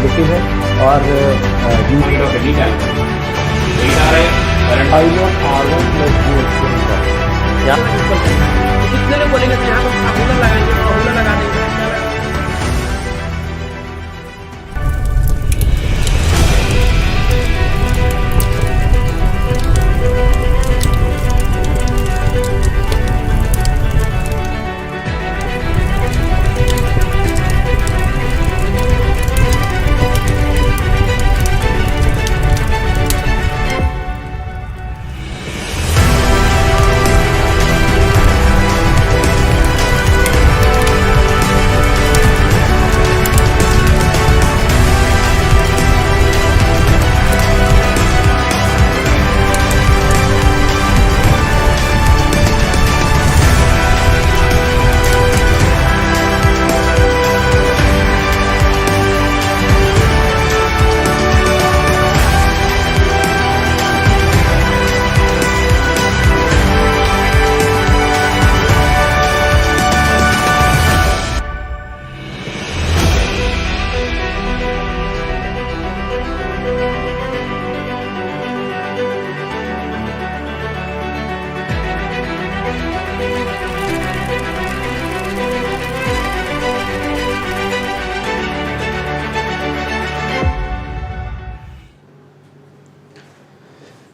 Negative है और कितने लोग बोलेंगे यहाँ पर हूलर लगाएंगे और हूलर लगा देंगे।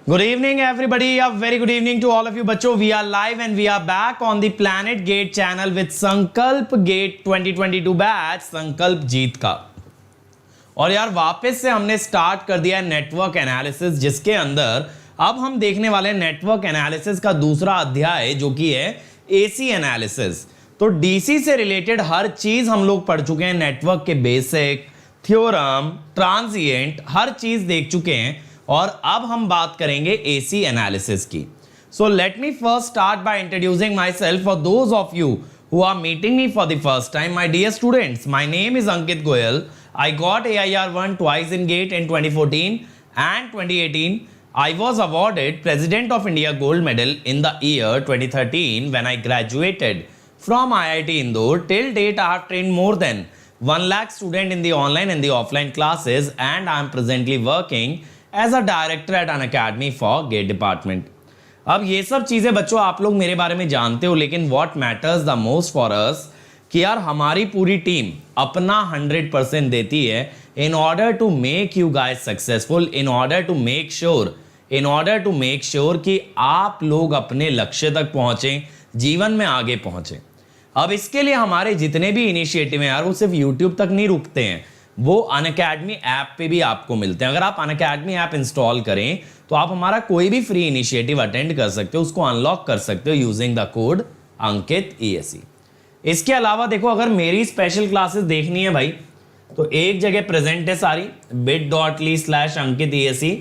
Good evening everybody, a very good evening to all of you बच्चों. We are live and we are back on the Planet Gate channel with संकल्प गेट 2022 बैच संकल्प जीत का. और यार वापस से हमने स्टार्ट कर दिया नेटवर्क एनालिसिस, जिसके अंदर अब हम देखने वाले नेटवर्क एनालिसिस का दूसरा अध्याय जो कि है एसी एनालिसिस. तो डीसी से रिलेटेड हर चीज हम लोग पढ़ चुके हैं, नेटवर्क के बेसिक, थ्योरम, ट्रांजिएंट, हर चीज देख चुके हैं. और अब हम बात करेंगे एसी एनालिसिस की. So let me first start by introducing my self for those of you who are meeting me for the first time. My dear students, my name is Ankit Goyal. I got AIR1 twice in GATE in 2014 and 2018. I was awarded President of India Gold Medal in the year 2013 when I graduated from IIT Indore. Till date, I have trained more than 1 lakh students in the online and the offline classes, and I am presently working as a director at an academy for GATE department. अब ये सब चीजें बच्चों आप लोग मेरे बारे में जानते हो, लेकिन what matters the most for us कि यार हमारी पूरी टीम अपना 100% देती है in order to make you guys successful, in order to make sure कि आप लोग अपने लक्ष्य तक पहुंचे, जीवन में आगे पहुंचे. अब इसके लिए हमारे जितने भी इनिशिएटिव हैं यार वो सिर्फ यूट्यूब तक नहीं रुकते हैं, वो अनअकैडमी ऐप पे भी आपको मिलते हैं. अगर आप अनअकैडमी ऐप इंस्टॉल करें तो आप हमारा कोई भी फ्री इनिशिएटिव अटेंड कर सकते हो, उसको अनलॉक कर सकते हो using the code Ankit ESE. इसके अलावा देखो, अगर मेरी स्पेशल क्लासेस देखनी है भाई तो एक जगह प्रेजेंट है सारी, bit.ly/अंकित ESE.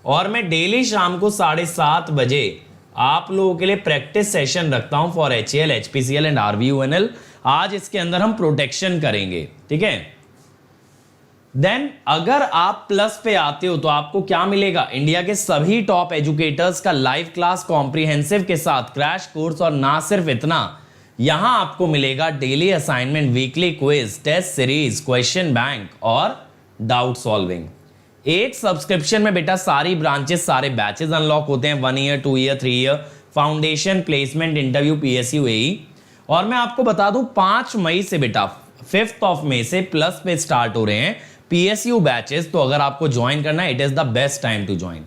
और मैं डेली शाम को 7:30 बजे आप लोगों के लिए प्रैक्टिस सेशन रखता हूं for HAL, HPCL and RVUNL. आज इसके अंदर हम प्रोटेक्शन करेंगे, ठीक है. देन अगर आप प्लस पे आते हो तो आपको क्या मिलेगा, इंडिया के सभी टॉप एजुकेटर्स का लाइव क्लास कॉम्प्रिहेंसिव के साथ क्रैश कोर्स. और ना सिर्फ इतना, यहां आपको मिलेगा daily assignment, weekly quiz, test series, question bank और डाउट सॉल्विंग. एक सब्सक्रिप्शन में बेटा सारी ब्रांचेस, सारे बैचेस अनलॉक होते हैं, 1 year, 2 year, 3 year, foundation, placement, interview, PSU, AE. और मैं आपको बता दूं 5 मई से बेटा 5th ऑफ मई से प्लस पे स्टार्ट हो रहे हैं PSU बैचेस. तो अगर आपको ज्वाइन करना है, it is the best time to join.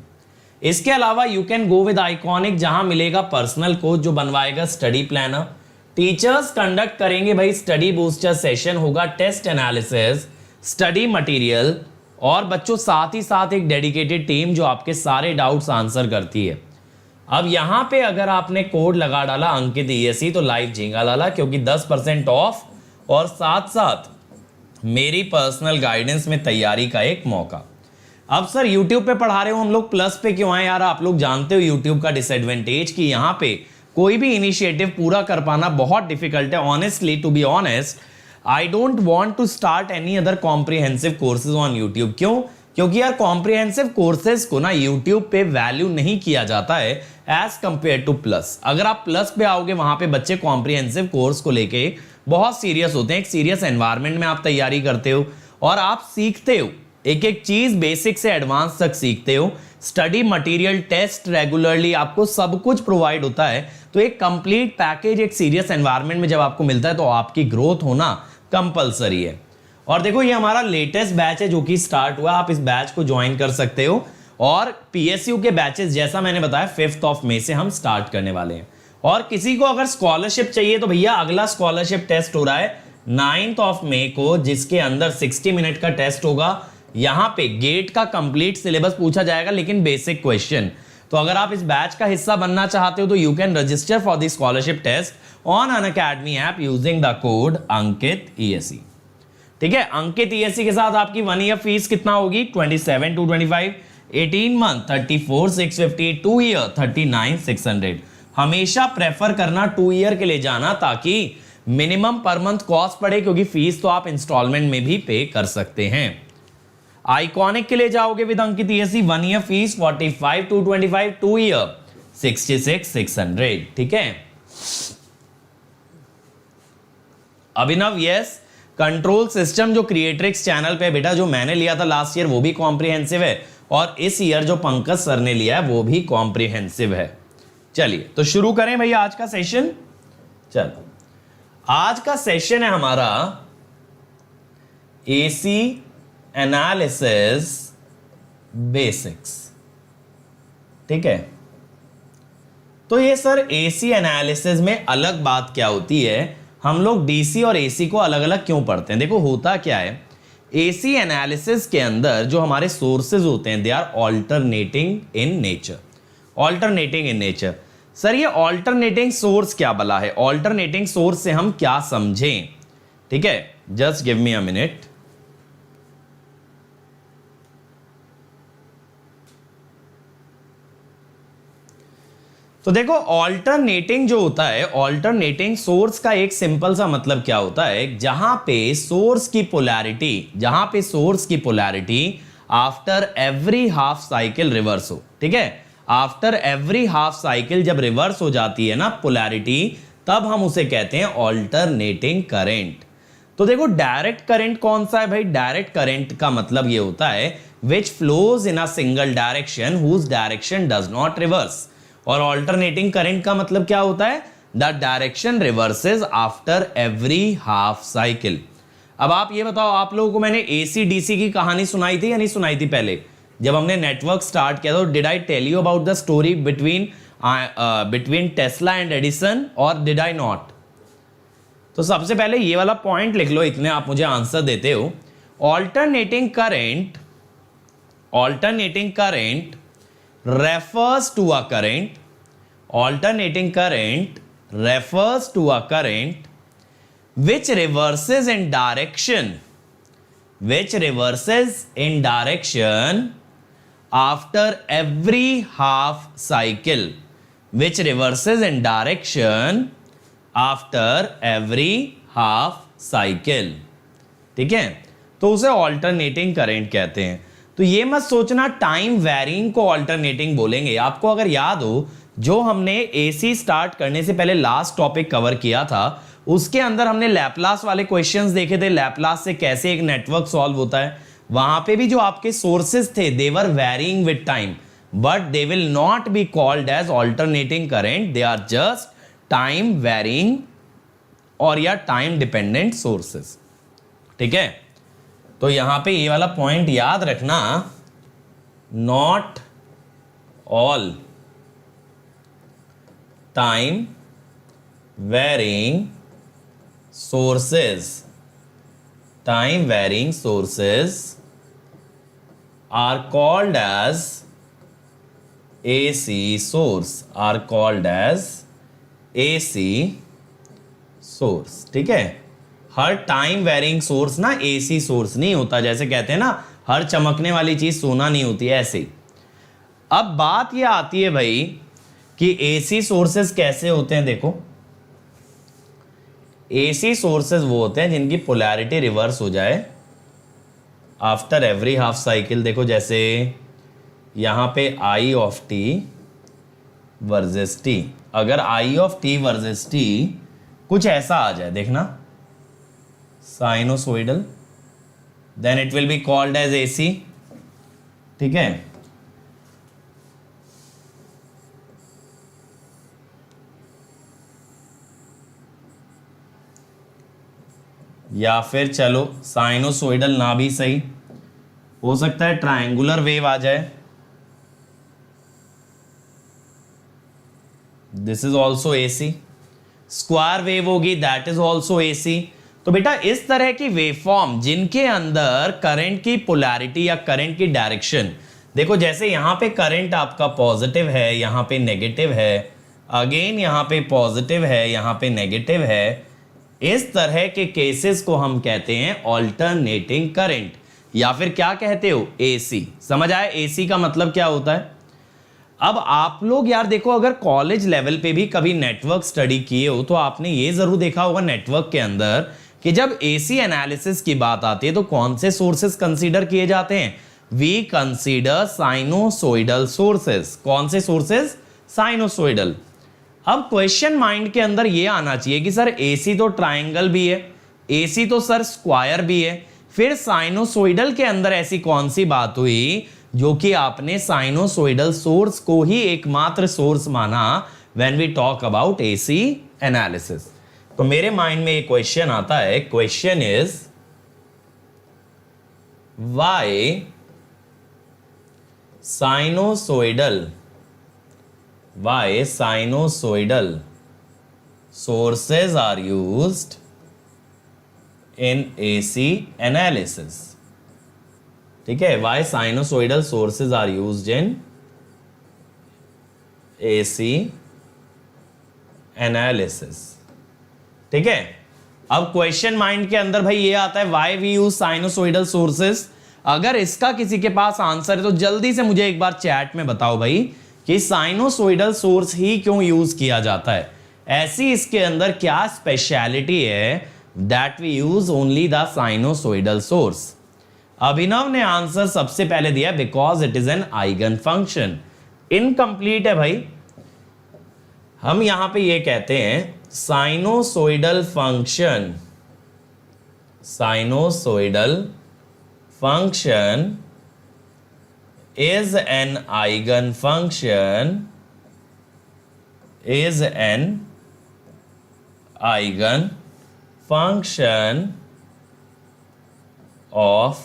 इसके अलावा you can go with iconic, जहां मिलेगा पर्सनल कोच जो बनवाएगा स्टडी प्लानर. टीचर्स कंडक्ट करेंगे भाई स्टडी बूस्टर सेशन, होगा टेस्ट एनालिसिस, स्टडी मटेरियल, और बच्चों साथ ही साथ एक डेडिकेटेड टीम जो आपके सारे डाउट्स आंसर करती है. अब यहां पे अगर आपने कोड लगा डाला अंकित ESE तो लाइव झींगा लाला, क्योंकि 10% ऑफ और साथ साथ मेरी पर्सनल गाइडेंस में तैयारी का एक मौका. अब सर YouTube पे पढ़ा रहे हो हम लोग, प्लस पे क्यों आए यार? आप लोग जानते हो YouTube का डिसएडवांटेज कि यहाँ पे कोई भी इनिशिएटिव पूरा कर पाना बहुत डिफिकल्ट है. Honestly, to be honest, I don't want to start any other comprehensive courses on YouTube. क्यों? क्योंकि यार कॉम्प्रिहेंसिव कोर्सेज को ना YouTube पे वैल्यू नहीं किया जाता है एज कंपेयर टू प्लस. अगर आप प्लस पे आओगे, वहां पे बच्चे कॉम्प्रिहेंसिव कोर्स को लेके बहुत सीरियस होते हैं. एक सीरियस एनवायरनमेंट में आप तैयारी करते हो और आप सीखते हो एक एक चीज बेसिक से एडवांस तक सीखते हो, स्टडी मटेरियल, टेस्ट रेगुलरली, आपको सब कुछ प्रोवाइड होता है। तो एक कंप्लीट पैकेज एक सीरियस एनवायरनमेंट में जब आपको मिलता है तो आपकी ग्रोथ होना कंपलसरी है। और देखो ये हमारा लेटेस्ट बैच है जो कि स्टार्ट हुआ, आप इस बैच को ज्वाइन कर सकते हो। और पीएसयू के बैचेस जैसा मैंने बताया 5 मई से हम स्टार्ट करने वाले हैं। और किसी को अगर स्कॉलरशिप चाहिए तो भैया अगला स्कॉलरशिप टेस्ट हो रहा है 9 मई को, जिसके अंदर 60 मिनट का टेस्ट होगा। यहां पे गेट का कंप्लीट सिलेबस पूछा जाएगा लेकिन बेसिक क्वेश्चन। तो अगर आप इस बैच का हिस्सा बनना चाहते हो तो you can register for the scholarship test on Unacademy app using the code Ankit ESE। ठीक है, अंकित ESE के साथ आपकी 1 ईयर फीस कितना होगी? 27,225, 18 मंथ 34,650, 2 ईयर 39,600। हमेशा प्रेफर करना 2 ईयर के लिए जाना ताकि मिनिमम पर मंथ कॉस्ट पड़े, क्योंकि फीस तो आप इंस्टॉलमेंट में भी पे कर सकते हैं। आइकॉनिक के लिए जाओगे with Ankit ESE, 1 year fees 45,225, 2 year 66,600। ठीक है, अभिनव यस, कंट्रोल सिस्टम जो क्रिएट्रिक्स चैनल पे बेटा जो मैंने लिया था लास्ट ईयर वो भी कॉम्प्रिहेंसिव है, और इस ईयर जो पंकज सर ने लिया है वो भी कॉम्प्रिहेंसिव है। चलिए तो शुरू करें भैया आज का सेशन। चलो आज का सेशन है हमारा AC एनालिसिस बेसिक्स। ठीक है, तो ये सर AC एनालिसिस में अलग बात क्या होती है, हम लोग DC और AC को अलग अलग क्यों पढ़ते हैं? देखो होता क्या है, AC एनालिसिस के अंदर जो हमारे सोर्सेज होते हैं they are alternating in nature. Alternating in nature, sir ये ऑल्टरनेटिंग सोर्स क्या बला है? ऑल्टरनेटिंग सोर्स से हम क्या समझें? ठीक है, just give me a minute. तो देखो ऑल्टरनेटिंग जो होता है, ऑल्टरनेटिंग सोर्स का एक सिंपल सा मतलब क्या होता है, जहां पे सोर्स की polarity after every half cycle reverse हो। ठीक है, आफ्टर एवरी हाफ साइकिल जब रिवर्स हो जाती है ना पोलैरिटी, तब हम उसे कहते हैं ऑल्टरनेटिंग करंट। तो देखो डायरेक्ट करंट कौन सा है भाई? डायरेक्ट करंट का मतलब ये होता है which flows in a single direction whose direction does not reverse. और ऑल्टरनेटिंग करंट का मतलब क्या होता है? The direction reverses after every half cycle. अब आप ये बताओ, आप लोगों को मैंने AC DC की कहानी सुनाई थी या नहीं सुनाई थी? पहले जब हमने नेटवर्क स्टार्ट किया था, did I tell you about the story between Tesla and Edison और डिड आई नॉट? तो सबसे पहले ये वाला पॉइंट लिख लो, इतने आप मुझे आंसर देते हो। Alternating current refers to a current, alternating current refers to a current which reverses in direction after every half cycle, which reverses in direction after every half cycle। ठीक है, तो उसे ऑल्टरनेटिंग करंट कहते हैं। तो ये मत सोचना टाइम वैरिंग को ऑल्टरनेटिंग बोलेंगे। आपको अगर याद हो, जो हमने AC स्टार्ट करने से पहले लास्ट टॉपिक कवर किया था, उसके अंदर हमने लैपलास वाले क्वेश्चंस देखे थे, लैपलास से कैसे एक नेटवर्क सॉल्व होता है। वहां पे भी जो आपके सोर्सेज थे they were varying with time, but they will not be called as alternating current, they are just time varying और या टाइम डिपेंडेंट सोर्सेज। ठीक है, तो यहां पे ये वाला पॉइंट याद रखना, not all time varying sources are called as AC source. ठीक है, हर टाइम वेरिंग सोर्स ना AC सोर्स नहीं होता, जैसे कहते हैं ना हर चमकने वाली चीज सोना नहीं होती है, ऐसे। अब बात ये आती है भाई कि AC सोर्सेस कैसे होते हैं। देखो AC सोर्सेस वो होते हैं जिनकी पोलैरिटी रिवर्स हो जाए आफ्टर एवरी हाफ साइकिल। देखो जैसे यहां पे I of T versus T, अगर I of T versus T कुछ ऐसा आ जाए, देखना sinusoidal then it will be called as AC, ठीक है। या फिर चलो साइनोसोइडल ना भी सही, हो सकता है ट्रायंगुलर वेव आ जाए, this is also AC। Square wave होगी, दैट इज ऑल्सो AC। तो बेटा इस तरह की वेवफॉर्म जिनके अंदर करंट की पोलैरिटी या करंट की डायरेक्शन, देखो जैसे यहां पे करंट आपका पॉजिटिव है, यहां पे नेगेटिव है, अगेन यहां पे पॉजिटिव है, यहां पे नेगेटिव है, इस तरह के केसेस को हम कहते हैं ऑल्टरनेटिंग करंट, या फिर क्या कहते हो, AC। समझ आया AC का मतलब क्या होता है। अब आप लोग यार देखो, अगर कॉलेज लेवल पे भी कभी नेटवर्क स्टडी किए हो तो आपने ये जरूर देखा होगा नेटवर्क के अंदर कि जब AC एनालिसिस की बात आती है तो कौन से सोर्सेस कंसीडर किए जाते हैं, वी कंसीडर साइनोसोइडल सोर्सेस। कौन से सोर्सेस, साइनोसोइडल। अब क्वेश्चन माइंड के अंदर ये आना चाहिए कि सर AC तो ट्रायंगल भी है, AC तो सर स्क्वायर भी है, फिर साइनोसोइडल के अंदर ऐसी कौन सी बात हुई जो कि आपने साइनोसोइडल सोर्स को ही एकमात्र सोर्स माना when we talk about AC analysis. तो मेरे माइंड में एक क्वेश्चन आता है, question is why sinusoidal sources are used in AC analysis। ठीक है, why sinusoidal sources are used in AC analysis। ठीक है, अब क्वेश्चन माइंड के अंदर भाई ये आता है why we use sinusoidal sources। अगर इसका किसी के पास आंसर है तो जल्दी से मुझे एक बार चैट में बताओ भाई कि साइनोसोइडल सोर्स ही क्यों यूज किया जाता है, ऐसी इसके अंदर क्या स्पेशलिटी है that we use only the sinusoidal source. Abhinav ने आंसर सबसे पहले दिया because it is an eigenfunction. Incomplete है भाई, हम यहां पे ये कहते हैं sinusoidal function is an eigenfunction of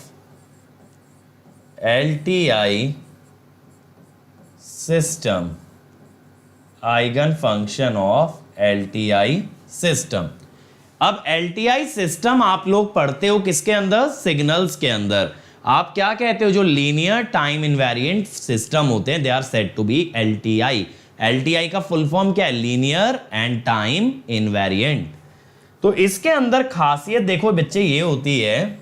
LTI system, eigenfunction of LTI system। अब LTI सिस्टम आप लोग पढ़ते हो किसके अंदर, सिग्नल्स के अंदर। आप क्या कहते हो, जो लीनियर टाइम इनवेरिएंट सिस्टम होते हैं they are said to be LTI। LTI का फुल फॉर्म क्या है, लीनियर एंड टाइम इनवेरिएंट। तो इसके अंदर खासियत देखो बच्चे ये होती है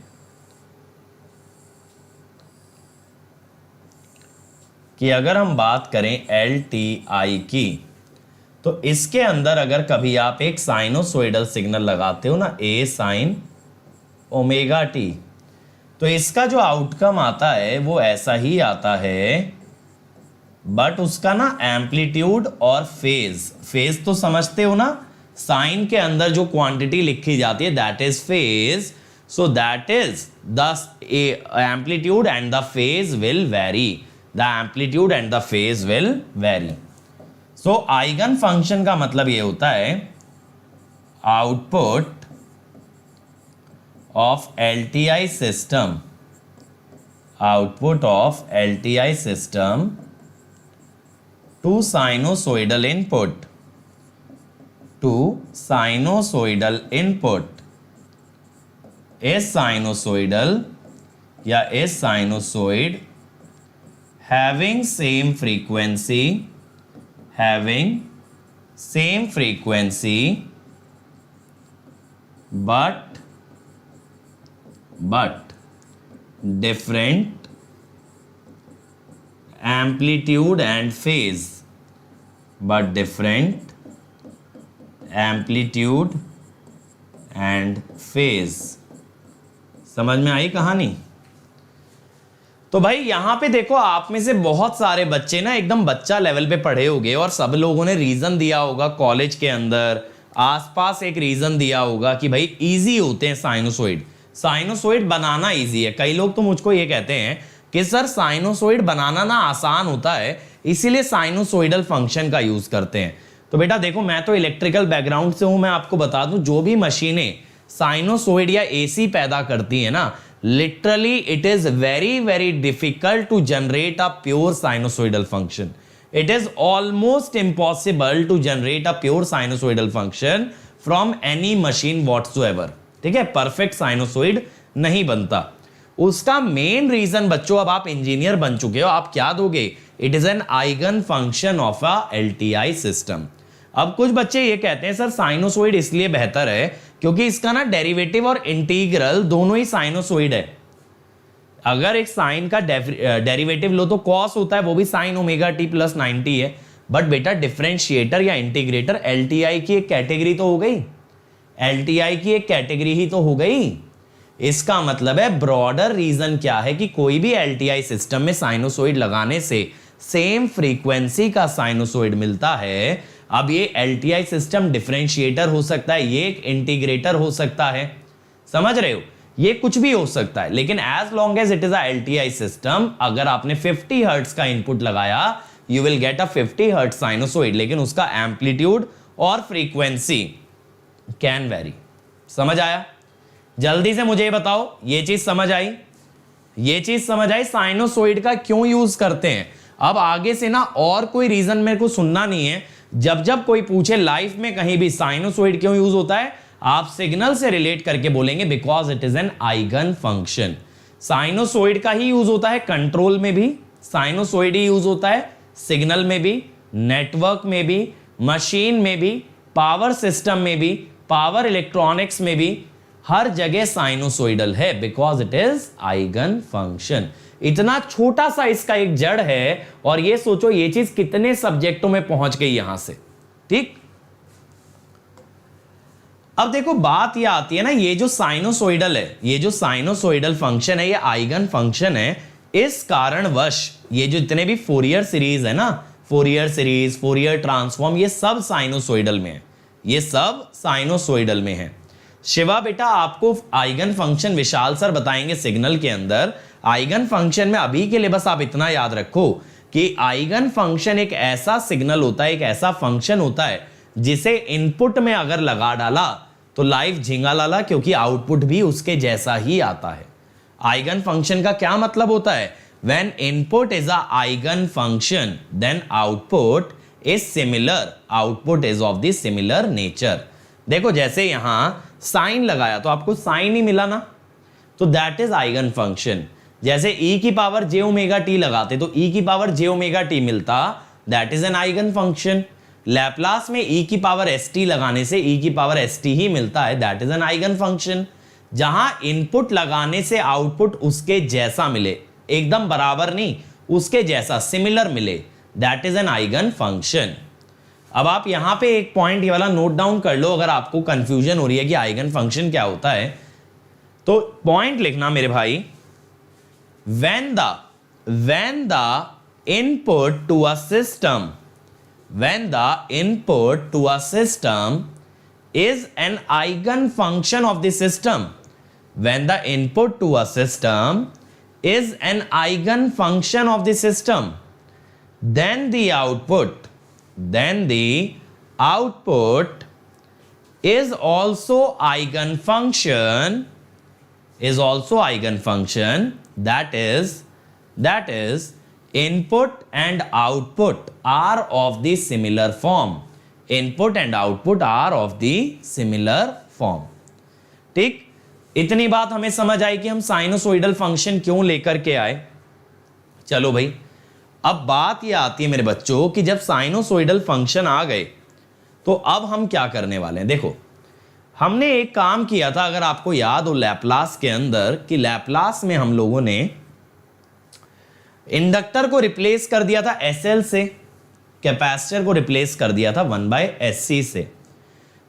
कि अगर हम बात करें LTI की, तो इसके अंदर अगर कभी आप एक साइनोसोइडल सिग्नल लगाते हो ना, A sin ओमेगा t, तो इसका जो आउटकम आता है वो ऐसा ही आता है, बट उसका ना एम्पलीट्यूड और फेज तो समझते हो ना, साइन के अंदर जो क्वांटिटी लिखी जाती है that is phase, so that is the amplitude and the phase will very, the amplitude and the phase will very. So eigen function का मतलब ये होता है output of LTI system to sinusoidal input, is sinusoidal या is sinusoid having same frequency but different amplitude and phase, समझ में आई कहानी। तो भाई यहां पे देखो, आप में से बहुत सारे बच्चे ना एकदम बच्चा लेवल पे पढ़े होंगे और सब लोगों ने रीजन दिया होगा कॉलेज के अंदर, आसपास एक रीजन दिया होगा कि भाई इजी होते हैं साइनोसॉइड। साइनोसॉइड बनाना इजी है। कई लोग तो मुझको ये कहते हैं कि सर साइनोसॉइड बनाना ना आसान होता है, इसीलिए साइनोसॉइडल फंक्शन का यूज करते हैं। तो बेटा देखो, मैं तो इलेक्ट्रिकल बैकग्राउंड से हूं, मैं आपको बता दूं जो भी मशीनें साइनोसॉइड या एसी पैदा करती है ना, literally it is very very difficult to generate a pure sinusoidal function. It is almost impossible to generate a pure sinusoidal function from any machine whatsoever. ठीक है, परफेक्ट साइनोसॉइड नहीं बनता। उसका मेन रीजन बच्चों, अब आप इंजीनियर बन चुके हो, आप क्या दोगे? It is an eigen function of a LTI system. अब कुछ बच्चे ये कहते हैं सर साइनोसॉइड इसलिए बेहतर है क्योंकि इसका ना डेरिवेटिव और इंटीग्रल दोनों ही साइनोसॉइड है। अगर एक साइन का डेरिवेटिव लो तो कॉस होता है, वो भी साइन ओमेगा टी प्लस 90 है। बट बेटा डिफरेंशिएटर या इंटीग्रेटर एलटीआई की एक कैटेगरी तो हो गई, एलटीआई की एक कैटेगरी ही तो हो गई। इसका मतलब है ब्रॉडर रीजन क्या है कि कोई भी एलटीआई सिस्टम में साइनोसॉइड लगाने से सेम फ्रीक्वेंसी का साइनोसॉइड मिलता है। अब ये एलटीआई सिस्टम डिफरेंशिएटर हो सकता है, ये एक इंटीग्रेटर हो सकता है, समझ रहे हो? ये कुछ भी हो सकता है, लेकिन as long as it is a LTI system, अगर आपने 50 हर्ट्ज का इनपुट लगाया you will get a 50 hertz sinusoid, लेकिन उसका एम्पलीट्यूड और फ्रीक्वेंसी कैन वेरी। समझ आया? जल्दी से मुझे बताओ, ये चीज समझ आई? ये चीज समझ आई साइनोसॉइड का क्यों यूज करते हैं? अब आगे से ना और कोई रीजन मेरे को सुनना नहीं है। जब जब कोई पूछे लाइफ में कहीं भी साइनोसॉइड क्यों यूज होता है, आप सिग्नल से रिलेट करके बोलेंगे because it is an eigen function. Sinusoid का ही यूज होता है कंट्रोल में भी, साइनोसॉइड ही यूज होता है सिग्नल में भी, नेटवर्क में भी, मशीन में भी, पावर सिस्टम में भी, पावर इलेक्ट्रॉनिक्स में भी, हर जगह साइनोसॉइडल है because it is eigen function. इतना छोटा सा इसका एक जड़ है और ये सोचो ये चीज कितने सब्जेक्टों में पहुंच गई यहां से। ठीक, अब देखो बात ये आती है ना, ये जो साइनोसॉइडल है, ये जो साइनोसॉइडल फंक्शन है, ये आइगन फंक्शन है। इस कारणवश ये जो इतने भी फोरियर सीरीज है ना, फोरियर सीरीज, फोरियर ट्रांसफॉर्म, ये सब साइनोसॉइडल में है, ये सब साइनोसॉइडल में है। शिवा बेटा आपको आइगन फंक्शन विशाल सर बताएंगे सिग्नल के अंदर। आइगन फंक्शन में अभी के लिए बस आप इतना याद रखो कि आइगन फंक्शन एक ऐसा सिग्नल होता है, एक ऐसा फंक्शन होता है जिसे इनपुट में अगर लगा डाला तो लाइफ झिंगा लाला, क्योंकि आउटपुट भी उसके जैसा ही आता है। आइगन फंक्शन का क्या मतलब होता है? When input is a eigen function then output is similar, output is of the similar nature. देखो जैसे यहां साइन लगाया तो आपको साइन ही मिला ना, तो दैट इज आइगन फंक्शन। जैसे e की पावर j ओमेगा टी लगाते तो e की पावर j ओमेगा टी मिलता, that is an eigen function. Laplace में e की पावर st लगाने से e की पावर st ही मिलता है, that is an eigen function. जहां इनपुट लगाने से आउटपुट उसके जैसा मिले, एकदम बराबर नहीं, उसके जैसा सिमिलर मिले, that is an eigen function. अब आप यहां पे एक पॉइंट ये वाला नोट डाउन कर लो, अगर आपको कंफ्यूजन हो रही है कि आइगन फंक्शन क्या होता है तो पॉइंट लिखना मेरे भाई। when the input to a system is an eigen function of the system, when the input to a system is an eigen function of the system, then the output is also eigen function, that is input and output are of the similar form, input and output are of the similar form। ठीक, इतनी बात हमें समझ आई कि हम sinusoidal function क्यों लेकर के आए। चलो भाई, अब बात ये आती है मेरे बच्चों कि जब साइनोसॉइडल फंक्शन आ गए तो अब हम क्या करने वाले हैं। देखो हमने एक काम किया था, अगर आपको याद हो लैप्लास के अंदर, कि लैप्लास में हम लोगों ने इंडक्टर को रिप्लेस कर दिया था SL से, कैपेसिटर को रिप्लेस कर दिया था 1/SC से।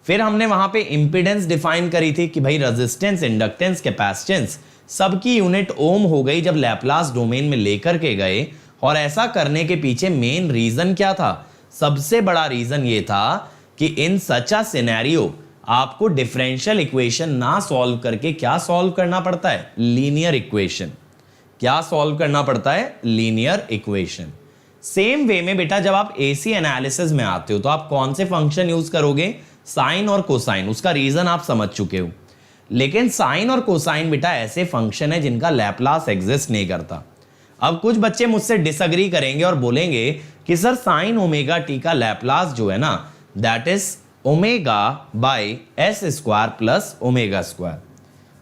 फिर हमने वहां पे इंपीडेंस डिफाइन करी थी कि भाई रेजिस्टेंस, इंडक्टेंस, कैपेसिटेंस सबकी यूनिट ओम हो गई जब लैप्लास डोमेन में लेकर के गए। और ऐसा करने के पीछे मेन रीजन क्या था? सबसे बड़ा रीजन ये था कि इन सच अ सिनेरियो आपको डिफरेंशियल इक्वेशन ना सॉल्व करके क्या सॉल्व करना पड़ता है, लीनियर इक्वेशन। क्या सॉल्व करना पड़ता है, लीनियर इक्वेशन। सेम वे में बेटा जब आप एसी एनालिसिस में आते हो तो आप कौन से फंक्शन यूज करोगे, साइन और कोसाइन। उसका रीजन आप समझ चुके हो। लेकिन साइन और कोसाइन बेटा ऐसे फंक्शन है जिनका लैप्लास एग्जिस्ट नहीं करता। अब कुछ बच्चे मुझसे डिसएग्री करेंगे और बोलेंगे कि सर साइन ओमेगा टी का लैप्लास जो है ना that is omega by S square plus omega square.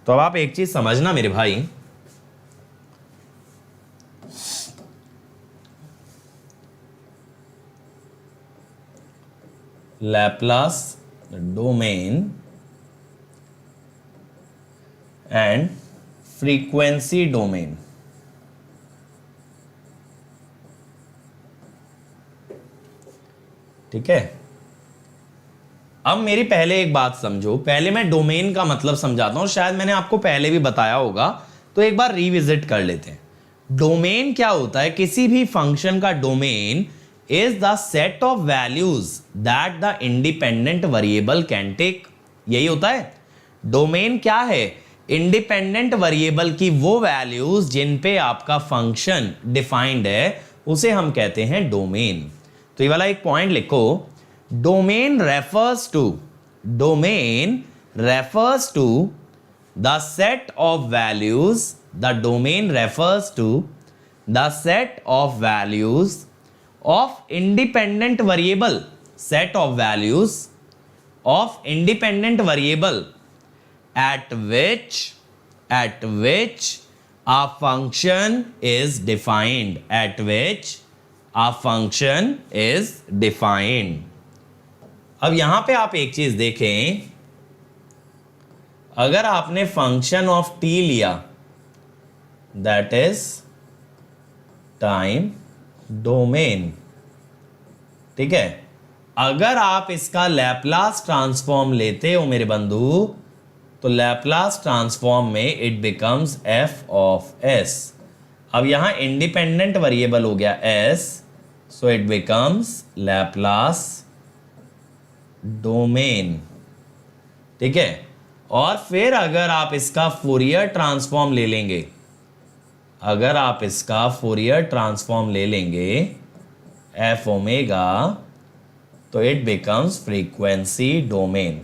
तो अब आप एक चीज समझना मेरे भाई, Laplace domain and frequency domain. ठीक है, अब मेरी पहले एक बात समझो। पहले मैं डोमेन का मतलब समझाता हूं, शायद मैंने आपको पहले भी बताया होगा, तो एक बार रिविजिट कर लेते हैं। डोमेन क्या होता है, किसी भी फंक्शन का domain is the set of values that the independent variable can take. यही होता है डोमेन। क्या है, इंडिपेंडेंट वेरिएबल की वो वैल्यूज जिन पे आपका फंक्शन डिफाइंड है उसे हम कहते हैं डोमेन। तो ये वाला एक पॉइंट लिखो, domain refers to the set of values, the domain refers to the set of values of independent variable, set of values of independent variable at which a function is defined, at which a function is defined। अब यहां पे आप एक चीज देखें, अगर आपने function of t लिया दैट इज टाइम डोमेन, ठीक है, अगर आप इसका लैप्लास ट्रांसफॉर्म लेते हो मेरे बंधु तो लैप्लास ट्रांसफॉर्म में it becomes F of S. अब यहां इंडिपेंडेंट वेरिएबल हो गया S, so it becomes Laplace domain. ठीक है, और फिर अगर आप इसका फूरियर ट्रांसफॉर्म ले लेंगे, अगर आप इसका फूरियर ट्रांसफॉर्म ले लेंगे एफ ओमेगा, तो इट बिकम्स फ्रीक्वेंसी डोमेन।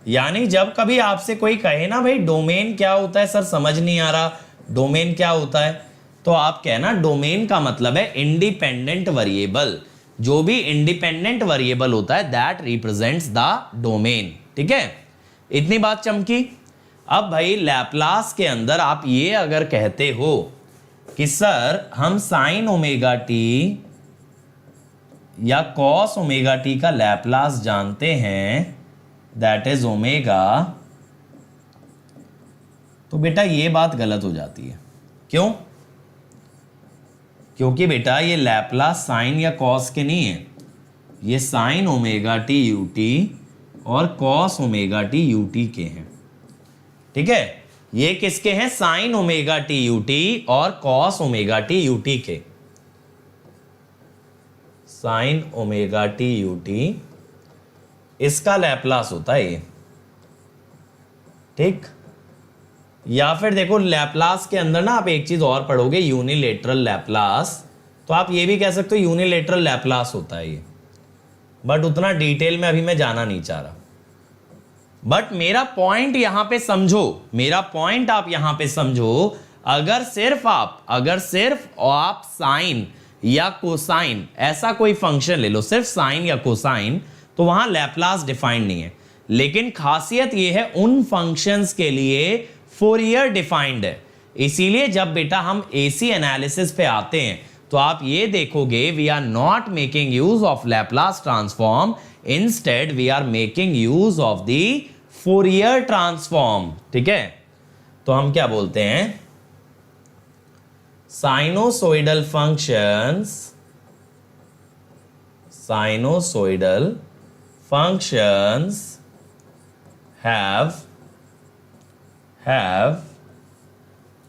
यानी जब कभी आपसे कोई कहे ना भाई डोमेन क्या होता है, सर समझ नहीं आ रहा डोमेन क्या होता है, तो आप कहना डोमेन का मतलब है इंडिपेंडेंट वेरिएबल। जो भी इंडिपेंडेंट वेरिएबल होता है दैट रिप्रेजेंट्स द डोमेन। ठीक है, इतनी बात चमकी। अब भाई लैप्लास के अंदर आप ये अगर कहते हो कि सर हम साइन ओमेगा टी या कॉस ओमेगा टी का लैप्लास जानते हैं दैट इज ओमेगा, तो बेटा ये बात गलत हो जाती है। क्यों? क्योंकि बेटा ये लैप्लास साइन या कॉस के नहीं है, ये sine omega T U T और cos omega T U T के हैं। ठीक है, ये किसके हैं, sine omega T U T और cos omega T U T के। Sine omega T U T इसका लैप्लास होता है ये। ठीक, या फिर देखो लैप्लास के अंदर ना आप एक चीज और पढ़ोगे, यूनिलेटरल लैप्लास, तो आप ये भी कह सकते हो यूनिलेटरल लैप्लास होता है ये, बट उतना डिटेल में अभी मैं जाना नहीं चाह रहा। बट मेरा पॉइंट यहां पे समझो, मेरा पॉइंट आप यहां पे समझो। अगर सिर्फ आप साइन या कोसाइन ऐसा कोई फंक्शन ले लो, सिर्फ साइन या कोसाइन, तो वहां लैप्लास डिफाइंड नहीं है। लेकिन खासियत यह है उन फंक्शंस के लिए फोरियर डिफाइंड है। इसीलिए जब बेटा हम एसी एनालिसिस पे आते हैं तो आप ये देखोगे we are not making use of Laplace transform, instead we are making use of the Fourier transform. ठीक है, तो हम क्या बोलते हैं, sinusoidal functions, sinusoidal functions have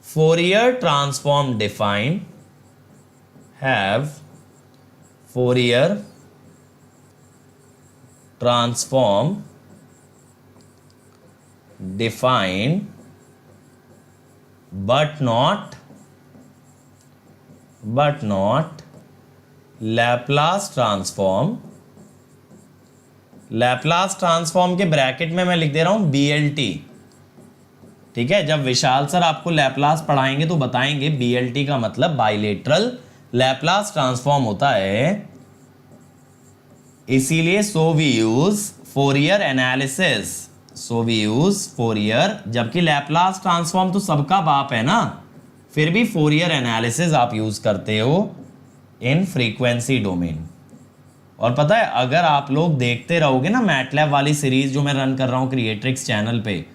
Fourier transform defined, have Fourier transform defined but not Laplace transform. Laplace transform के bracket में मैं लिख दे रहा हूं BLT। ठीक है, जब विशाल सर आपको लैप्लास पढ़ाएंगे तो बताएंगे BLT का मतलब बाइलेटरल लैप्लास ट्रांसफॉर्म होता है, इसीलिए so we use Fourier analysis. So we use Fourier, जबकि लैप्लास ट्रांसफॉर्म तो सबका बाप है ना, फिर भी फोरियर एनालिसिस आप यूज करते हो इन फ्रीक्वेंसी डोमेन। और पता है, अगर आप लोग देखते रहोगे ना मैटलैब वाली सीरीज जो मैं रन कर रहा हूँ क्रिएट्रिक्स चैनल पे,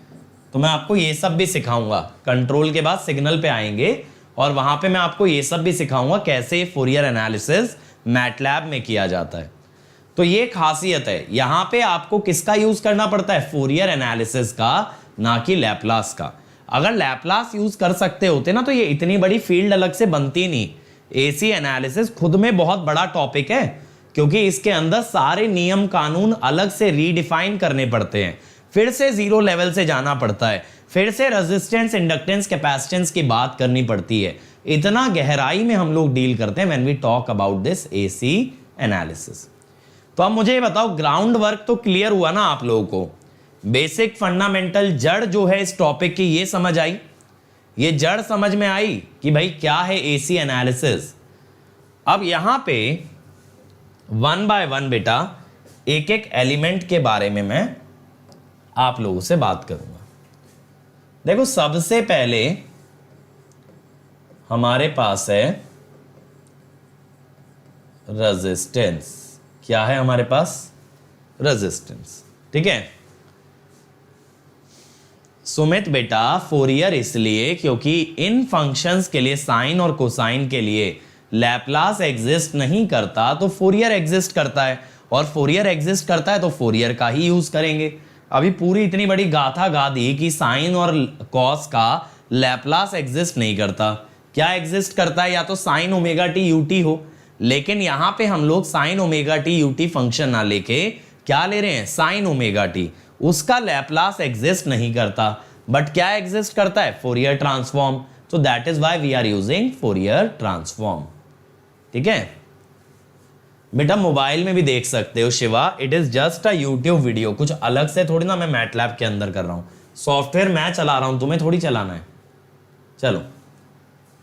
तो मैं आपको ये सब भी सिखाऊंगा। कंट्रोल के बाद सिग्नल पे आएंगे और वहां पे मैं आपको ये सब भी सिखाऊंगा कैसे फोरियर एनालिसिस मैटलैब में किया जाता है। तो ये खासियत है, यहां पे आपको किसका यूज करना पड़ता है, फोरियर एनालिसिस का, ना कि लैप्लास का। अगर लैप्लास यूज कर सकते होते ना तो ये इतनी बड़ी फील्ड अलग से बनती नहीं। एसी एनालिसिस खुद में बहुत बड़ा टॉपिक है, क्योंकि इसके अंदर सारे नियम कानून अलग से रीडिफाइन करने पड़ते हैं, फिर से जीरो लेवल से जाना पड़ता है, फिर से रेजिस्टेंस, इंडक्टेंस, कैपेसिटेंस की बात करनी पड़ती है। इतना गहराई में हम लोग डील करते हैं when we talk about this AC analysis. तो अब मुझे ये बताओ, ग्राउंड वर्क तो क्लियर हुआ ना आप लोगों को, बेसिक फंडामेंटल जड़ जो है इस टॉपिक की ये समझ आई, ये जड़ समझ में आई कि भाई क्या है एसी एनालिसिस। अब यहां पे वन बाय वन बेटा एक एक एलिमेंट के बारे में मैं आप लोगों से बात करूंगा। देखो, सबसे पहले हमारे पास है रेजिस्टेंस। क्या है हमारे पास, रेजिस्टेंस। ठीक है सुमित बेटा, फोरियर इसलिए क्योंकि इन फंक्शंस के लिए, साइन और कोसाइन के लिए लैप्लास एग्जिस्ट नहीं करता तो फोरियर एग्जिस्ट करता है, और फोरियर एग्जिस्ट करता है तो फोरियर का ही यूज करेंगे। अभी पूरी इतनी बड़ी गाथा गा दी कि साइन और कॉस का लैप्लास एग्जिस्ट नहीं करता। क्या एग्जिस्ट करता है, या तो साइन ओमेगा टी यूटी हो, लेकिन यहां पे हम लोग sine omega t u t function ना लेके क्या ले रहे हैं, साइन ओमेगा टी। उसका लैप्लास एग्जिस्ट नहीं करता, बट क्या एग्जिस्ट करता है, फोरियर ट्रांसफॉर्म। तो that is why we are using Fourier transform. ठीक है बेटा, मोबाइल में भी देख सकते हो Shiva, it is just a YouTube video, कुछ अलग से थोड़ी ना मैं मैटलैब के अंदर कर रहा हूं। सॉफ्टवेयर मैं चला रहा हूं, तुम्हें थोड़ी चलाना है। चलो,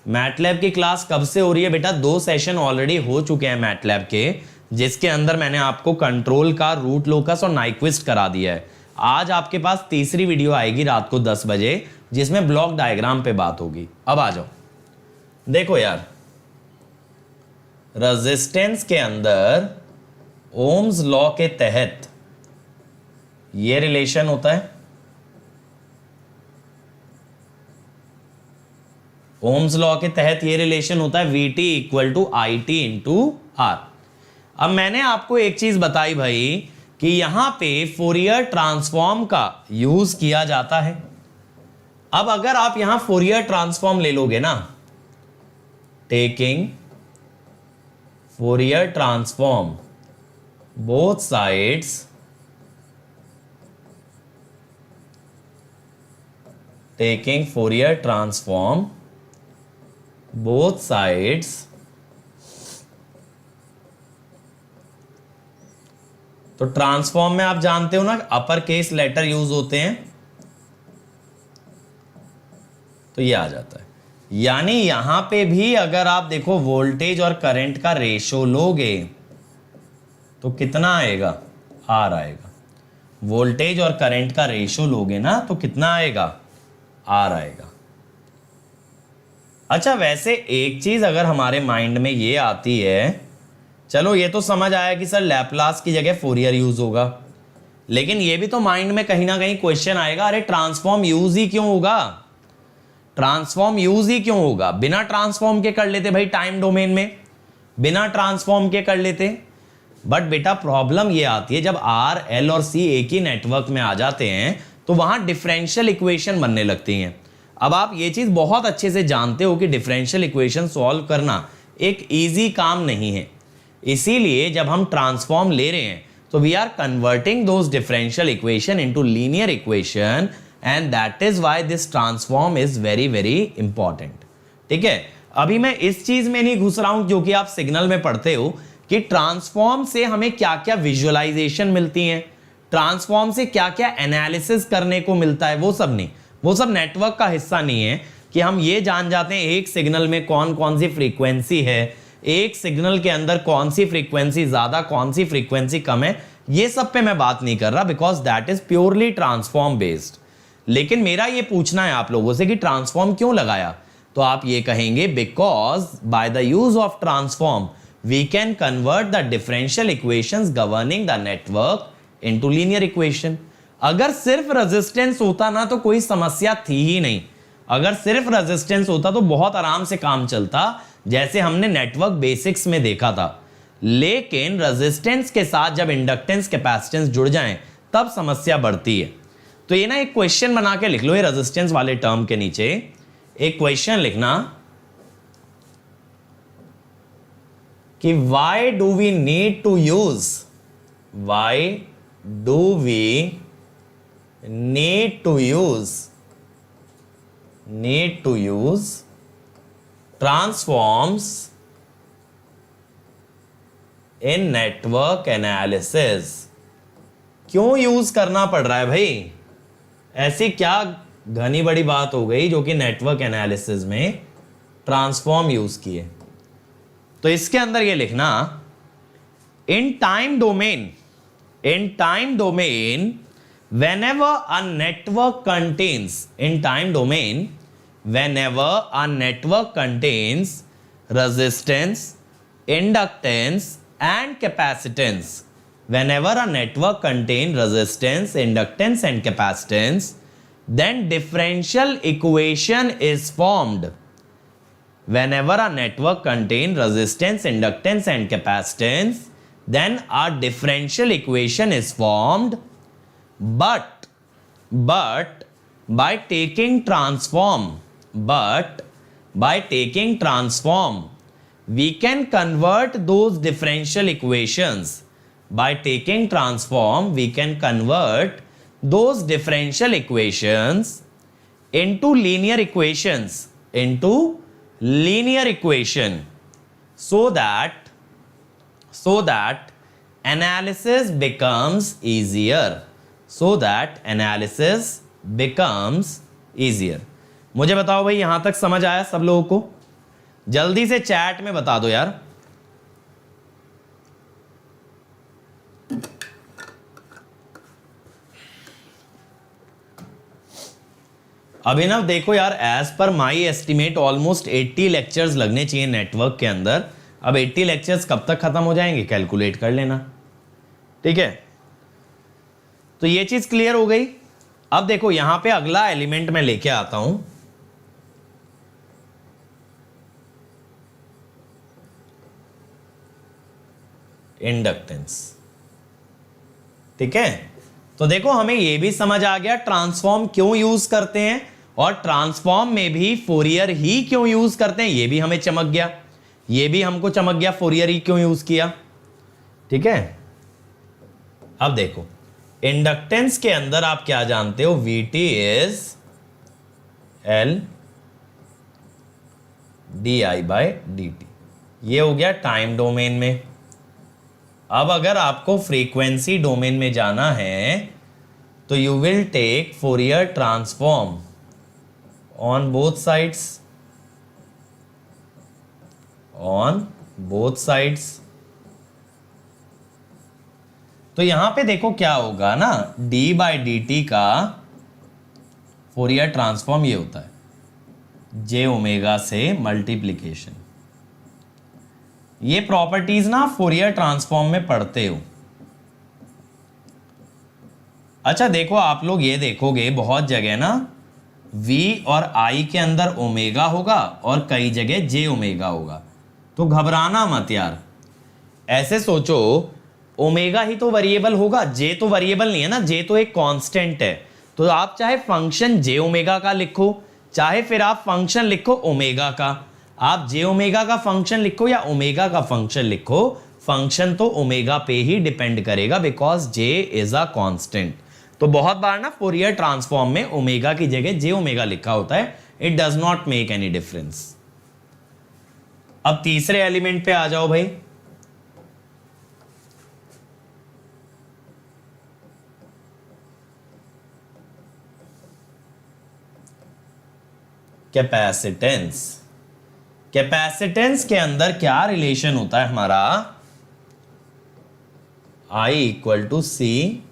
मैटलैब की क्लास कब से हो रही है बेटा, 2 सेशन ऑलरेडी हो चुके हैं मैटलैब के, जिसके अंदर मैंने आपको कंट्रोल का, रूट लोकस और नाइक्विस्ट करा दिया है। आज आपके पास तीसरी वीडियो आएगी रात को 10 बजे, जिसमें ब्लॉक डायग्राम पे बात होगी। अब आ जाओ, देखो यार, रेजिस्टेंस के अंदर ओम्स लॉ के तहत ये रिलेशन होता है, ओम्स लॉ के तहत ये रिलेशन होता है VT equal to IT into R। अब मैंने आपको एक चीज बताई भाई कि यहां पे फोरियर ट्रांसफॉर्म का यूज किया जाता है। अब अगर आप यहां फोरियर ट्रांसफॉर्म ले लोगे ना, taking Fourier transform both sides taking Fourier transform both sides तो ट्रांसफॉर्म में आप जानते हो ना अपर केस लेटर यूज होते हैं, तो ये आ जाता है। यानी यहां पे भी अगर आप देखो वोल्टेज और करंट का रेशो लोगे तो कितना आएगा, R आएगा। वोल्टेज और करंट का रेशो लोगे ना तो कितना आएगा, R आएगा। अच्छा, वैसे एक चीज अगर हमारे माइंड में ये आती है, चलो ये तो समझ आया कि सर लैप्लास की जगह फोरियर यूज होगा, लेकिन ये भी तो माइंड में कहीं ना कहीं क्वेश्चन आएगा, अरे ट्रांसफॉर्म यूज ही क्यों होगा, ट्रांसफॉर्म यूज ही क्यों होगा, बिना ट्रांसफॉर्म के कर लेते भाई, टाइम डोमेन में बिना ट्रांसफॉर्म के कर लेते। बट बेटा प्रॉब्लम ये आती है जब R, L और C एक ही नेटवर्क में आ जाते हैं तो वहां डिफरेंशियल इक्वेशन बनने लगती हैं। अब आप ये चीज बहुत अच्छे से जानते हो कि डिफरेंशियल इक्वेशन सॉल्व करना एक इजी काम नहीं है, इसीलिए जब हम ट्रांसफॉर्म ले रहे हैं तो we are converting those differential equation into linear equation and that is why this transform is very very important. ठीक है, अभी मैं इस चीज में नहीं घुस रहा हूं जो कि आप सिग्नल में पढ़ते हो कि ट्रांसफॉर्म से हमें क्या क्या विजुअलाइजेशन मिलती है, ट्रांसफॉर्म से क्या क्या एनालिसिस करने को मिलता है, वो सब नहीं, वो सब नेटवर्क का हिस्सा नहीं है कि हम ये जान जाते हैं एक सिग्नल में कौन कौन सी फ्रीक्वेंसी है, एक सिग्नल के अंदर कौन सी फ्रीक्वेंसी ज्यादा कौन सी फ्रीक्वेंसी कम है, ये सब पे मैं बात नहीं कर रहा, because that is purely transform based. लेकिन मेरा ये पूछना है आप लोगों से कि ट्रांसफॉर्म क्यों लगाया, तो आप ये कहेंगे because by the use of transform we can convert the differential equations governing the network into linear equation. अगर सिर्फ रेजिस्टेंस होता ना तो कोई समस्या थी ही नहीं, अगर सिर्फ रेजिस्टेंस होता तो बहुत आराम से काम चलता, जैसे हमने नेटवर्क बेसिक्स में देखा था। लेकिन रेजिस्टेंस के साथ जब इंडक्टेंस कैपेसिटेंस जुड़ जाएं तब समस्या बढ़ती है। तो ये ना एक क्वेश्चन बना के लिख लो, ये रेजिस्टेंस वाले टर्म के नीचे एक क्वेश्चन लिखना कि why do we need to use, why do we need to use transforms in network analysis. क्यों यूज करना पड़ रहा है भाई, ऐसी क्या घनी बड़ी बात हो गई जो कि नेटवर्क एनालिसिस में ट्रांसफॉर्म यूज किए। तो इसके अंदर ये लिखना इन time domain whenever a network contains, in time domain whenever a network contains resistance, inductance and capacitance, whenever a network contains resistance, inductance and capacitance, then differential equation is formed. Whenever a network contains resistance, inductance and capacitance, then a differential equation is formed, but by taking transform we can convert those differential equations. By taking transform we can convert those differential equations into linear equation, so that analysis becomes easier. मुझे बताओ भाई, यहां तक समझ आया सब लोगों को? जल्दी से चैट में बता दो यार। अभिनव देखो यार, एज पर माई एस्टिमेट ऑलमोस्ट 80 लेक्चर्स लगने चाहिए नेटवर्क के अंदर। अब 80 लेक्चर्स कब तक खत्म हो जाएंगे कैलकुलेट कर लेना, ठीक है? तो ये चीज क्लियर हो गई। अब देखो यहां पे अगला एलिमेंट मैं लेके आता हूं, इंडक्टेंस। ठीक है, तो देखो हमें यह भी समझ आ गया ट्रांसफॉर्म क्यों यूज करते हैं, और ट्रांसफॉर्म में भी फोरियर ही क्यों यूज करते हैं, ये भी हमें चमक गया, ये भी हमको चमक गया, फोरियर ही क्यों यूज किया। ठीक है, अब देखो इंडक्टेंस के अंदर आप क्या जानते हो, Vt इज L di/dt। ये हो गया टाइम डोमेन में। अब अगर आपको फ्रीक्वेंसी डोमेन में जाना है तो you will take Fourier transform on both sides. तो यहां पे देखो क्या होगा ना, d/dt का फोरियर ट्रांसफॉर्म ये होता है j ओमेगा से मल्टीप्लीकेशन। ये प्रॉपर्टीज ना फोरियर ट्रांसफॉर्म में पढ़ते हो। अच्छा देखो, आप लोग ये देखोगे बहुत जगह ना v और i के अंदर ओमेगा होगा और कई जगह j ओमेगा होगा। तो घबराना मत यार, ऐसे सोचो ओमेगा ही तो वेरिएबल होगा, j तो वेरिएबल नहीं है ना, j तो एक कांस्टेंट है। तो आप चाहे फंक्शन j ओमेगा का लिखो, चाहे फिर आप फंक्शन लिखो ओमेगा का, आप j ओमेगा का फंक्शन लिखो या ओमेगा का फंक्शन लिखो, फंक्शन तो ओमेगा पे ही डिपेंड करेगा, because j is a constant. तो बहुत बार ना फोरियर ट्रांसफॉर्म में ओमेगा की जगह जे ओमेगा लिखा होता है, it does not make any difference. अब तीसरे एलिमेंट पे आ जाओ भाई। कैपेसिटेंस। कैपेसिटेंस के अंदर क्या रिलेशन होता है हमारा? I equal to C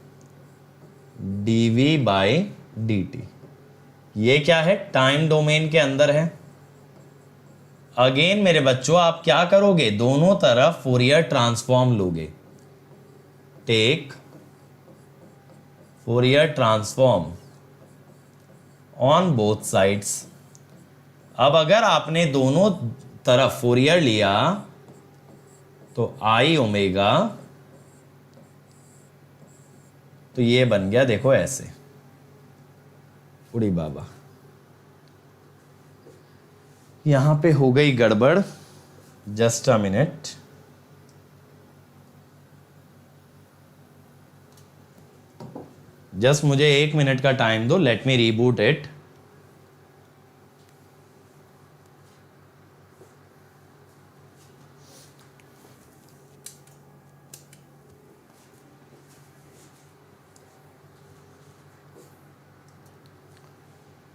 d v by D T. ये क्या है? टाइम डोमेन के अंदर है। अगेन मेरे बच्चों आप क्या करोगे? दोनों तरफ फोरियर ट्रांसफॉर्म लोगे। Take Fourier transform on both sides. अब अगर आपने दोनों तरफ फोरियर लिया तो आई ओमेगा, तो ये बन गया देखो ऐसे। उड़ी बाबा, यहां पे हो गई गड़बड़। Just a minute. जस्ट मुझे 1 मिनट का टाइम दो, लेट मी रीबूट इट।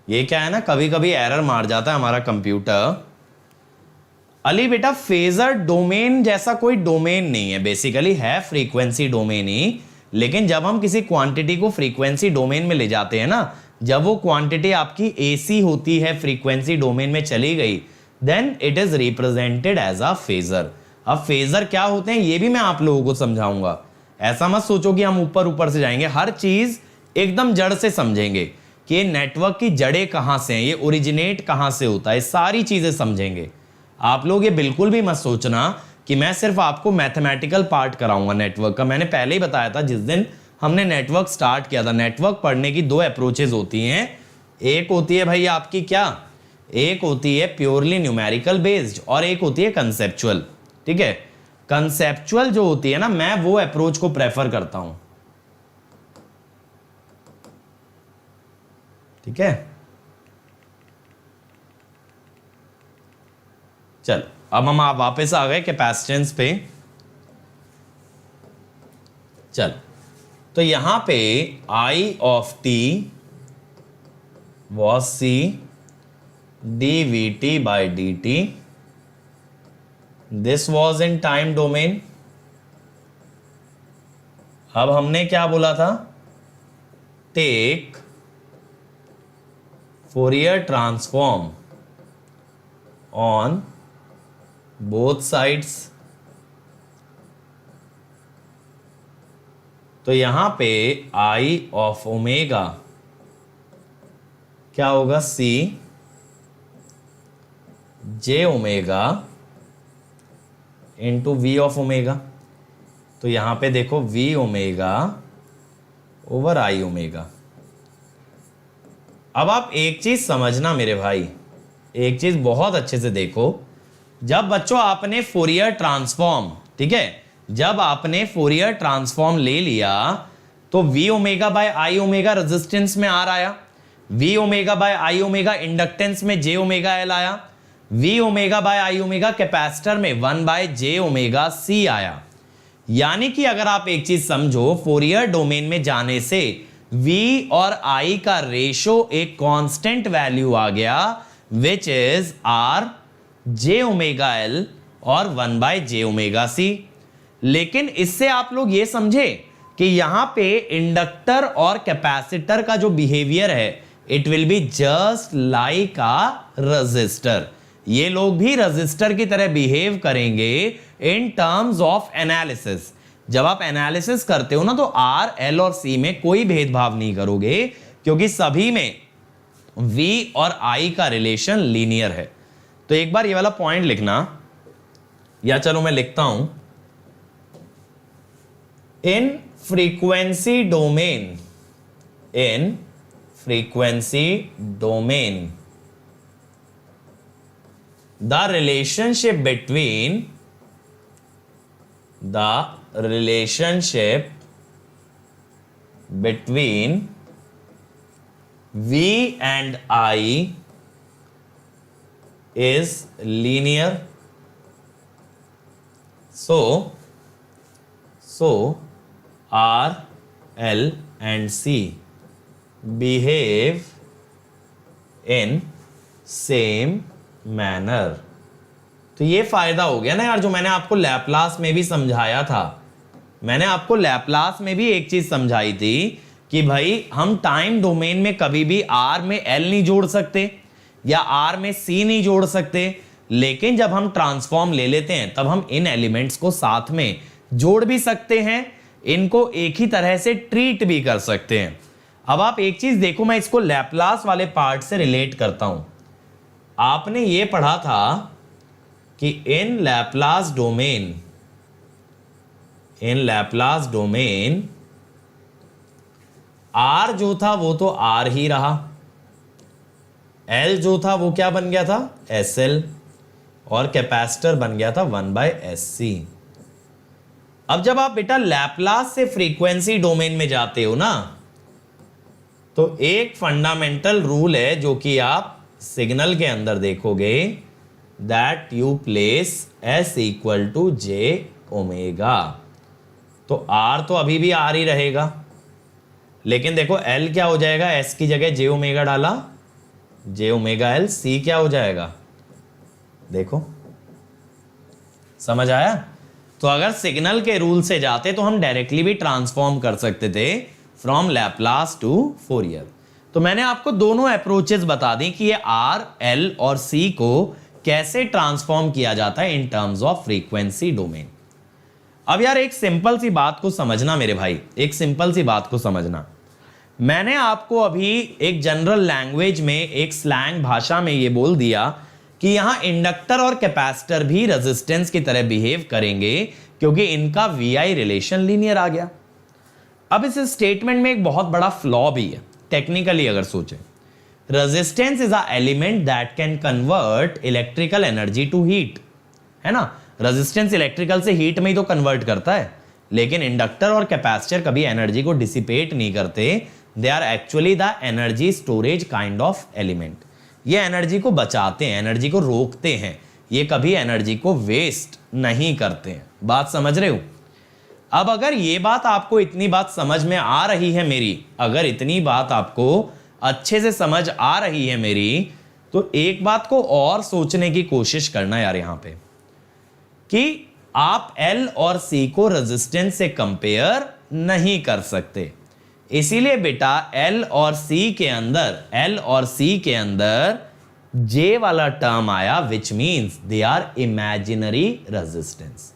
ये क्या है ना, कभी कभी एरर मार जाता है हमारा कंप्यूटर। अली बेटा फेजर डोमेन जैसा कोई डोमेन नहीं है, बेसिकली है फ्रीक्वेंसी डोमेन ही। लेकिन जब हम किसी क्वांटिटी को फ्रीक्वेंसी डोमेन में ले जाते हैं ना, जब वो क्वांटिटी आपकी एसी होती है, फ्रीक्वेंसी डोमेन में चली गई, then it is represented as a phasor. अब फेजर क्या होते हैं ये भी मैं आप लोगों को समझाऊंगा। ऐसा मत सोचो कि हम ऊपर ऊपर से जाएंगे, हर चीज एकदम जड़ से समझेंगे कि नेटवर्क की जड़ें कहां से हैं, ये ओरिजिनेट कहां से होता है, सारी चीजें समझेंगे। आप लोग ये बिल्कुल भी मत सोचना कि मैं सिर्फ आपको मैथमेटिकल पार्ट कराऊंगा नेटवर्क का। मैंने पहले ही बताया था जिस दिन हमने नेटवर्क स्टार्ट किया था, नेटवर्क पढ़ने की 2 अप्रोचेज होती हैं। एक होती है भाई आपकी क्या, एक होती है प्योरली न्यूमेरिकल बेस्ड और एक होती है कंसेप्चुअल। ठीक है, कंसेप्चुअल जो होती है ना, मैं वो अप्रोच को प्रेफर करता हूं। ठीक है, चल अब हम आप वापस आ गए कैपेसिटेंस पे। चल तो यहां पे I of T was C D V T by D T. This was in time domain. अब हमने क्या बोला था? Take Fourier transform on both sides. तो यहां पे आई ऑफ ओमेगा क्या होगा? C J omega into V of omega. तो यहां पे देखो V omega over I omega. अब आप एक चीज समझना मेरे भाई, एक चीज बहुत अच्छे से देखो। जब बच्चों आपने फोरियर ट्रांसफॉर्म, ठीक है, जब आपने फोरियर ट्रांसफॉर्म ले लिया तो V omega by I omega resistance में आर आया, V omega by I omega inductance में जे ओमेगा एल आया, V omega by I omega capacitor में 1 बाय जे ओमेगा सी आया। यानी कि अगर आप एक चीज समझो, फोरियर डोमेन में जाने से v और i का रेशो एक कांस्टेंट वैल्यू आ गया, which is r j omega l और 1 बाय j ओमेगा c। लेकिन इससे आप लोग ये समझे कि यहां पे इंडक्टर और कैपेसिटर का जो बिहेवियर है, it will be just like a resistor. ये लोग भी रजिस्टर की तरह बिहेव करेंगे इन टर्म्स ऑफ एनालिसिस। जब आप एनालिसिस करते हो ना, तो आर एल और सी में कोई भेदभाव नहीं करोगे, क्योंकि सभी में V और I का रिलेशन लीनियर है। तो एक बार ये वाला पॉइंट लिखना, या चलो मैं लिखता हूं, in frequency domain, in frequency domain the relationship between the relationship between V and I is linear. So R, L and C behave in same manner. तो ये फायदा हो गया ना यार, जो मैंने आपको लैपलास में भी समझाया था। मैंने आपको लैपलास में भी एक चीज समझाई थी कि भाई हम टाइम डोमेन में कभी भी R में L नहीं जोड़ सकते या R में C नहीं जोड़ सकते, लेकिन जब हम ट्रांसफॉर्म ले लेते हैं तब हम इन एलिमेंट्स को साथ में जोड़ भी सकते हैं, इनको एक ही तरह से ट्रीट भी कर सकते हैं। अब आप एक चीज देखो, मैं इसको लैपलास वाले पार्ट से रिलेट करता हूं। आपने ये पढ़ा था कि इन लैपलास डोमेन R जो था वो तो R ही रहा, L जो था वो क्या बन गया था, SL, और कैपेसिटर बन गया था 1/SC। अब जब आप बेटा लैपलास से फ्रीक्वेंसी डोमेन में जाते हो ना, तो एक फंडामेंटल रूल है जो कि आप सिग्नल के अंदर देखोगे, that you place S equal to J omega. तो R तो अभी भी R ही रहेगा, लेकिन देखो L क्या हो जाएगा, S की जगह J ओमेगा डाला, J ओमेगा L, C क्या हो जाएगा, देखो समझ आया। तो अगर सिग्नल के रूल से जाते तो हम डायरेक्टली भी ट्रांसफॉर्म कर सकते थे फ्रॉम लैपलास टू फोरियर। तो मैंने आपको दोनों अप्रोचेस बता दी कि ये R, L और C को कैसे ट्रांसफॉर्म किया जाता है in terms of frequency domain. अब यार एक सिंपल सी बात को समझना मेरे भाई, एक सिंपल सी बात को समझना। मैंने आपको अभी एक जनरल लैंग्वेज में, एक स्लैंग भाषा में ये बोल दिया कि यहां इंडक्टर और कैपेसिटर भी रेजिस्टेंस की तरह बिहेव करेंगे क्योंकि इनका VI रिलेशन लीनियर आ गया। अब इस स्टेटमेंट में एक बहुत बड़ा फ्लॉ भी है टेक्निकली अगर सोचें। Resistance is a element that can convert electrical energy to heat, है ना। रेजिस्टेंस इलेक्ट्रिकल से हीट में ही तो कन्वर्ट करता है, लेकिन इंडक्टर और कैपेसिटर कभी एनर्जी को डिसिपेट नहीं करते। They are actually the energy storage kind of element. ये एनर्जी को बचाते हैं, एनर्जी को रोकते हैं, ये कभी एनर्जी को वेस्ट नहीं करते हैं। बात समझ रहे हो। अब अगर ये बात आपको, इतनी बात समझ में आ रही है मेरी, अगर इतनी बात आपको अच्छे से समझ आ रही है मेरी, तो एक बात को और सोचने की कोशिश करना यार यहां पे, कि आप L और C को रेजिस्टेंस से कंपेयर नहीं कर सकते। इसीलिए बेटा L और C के अंदर J वाला टर्म आया, which means they are imaginary resistance.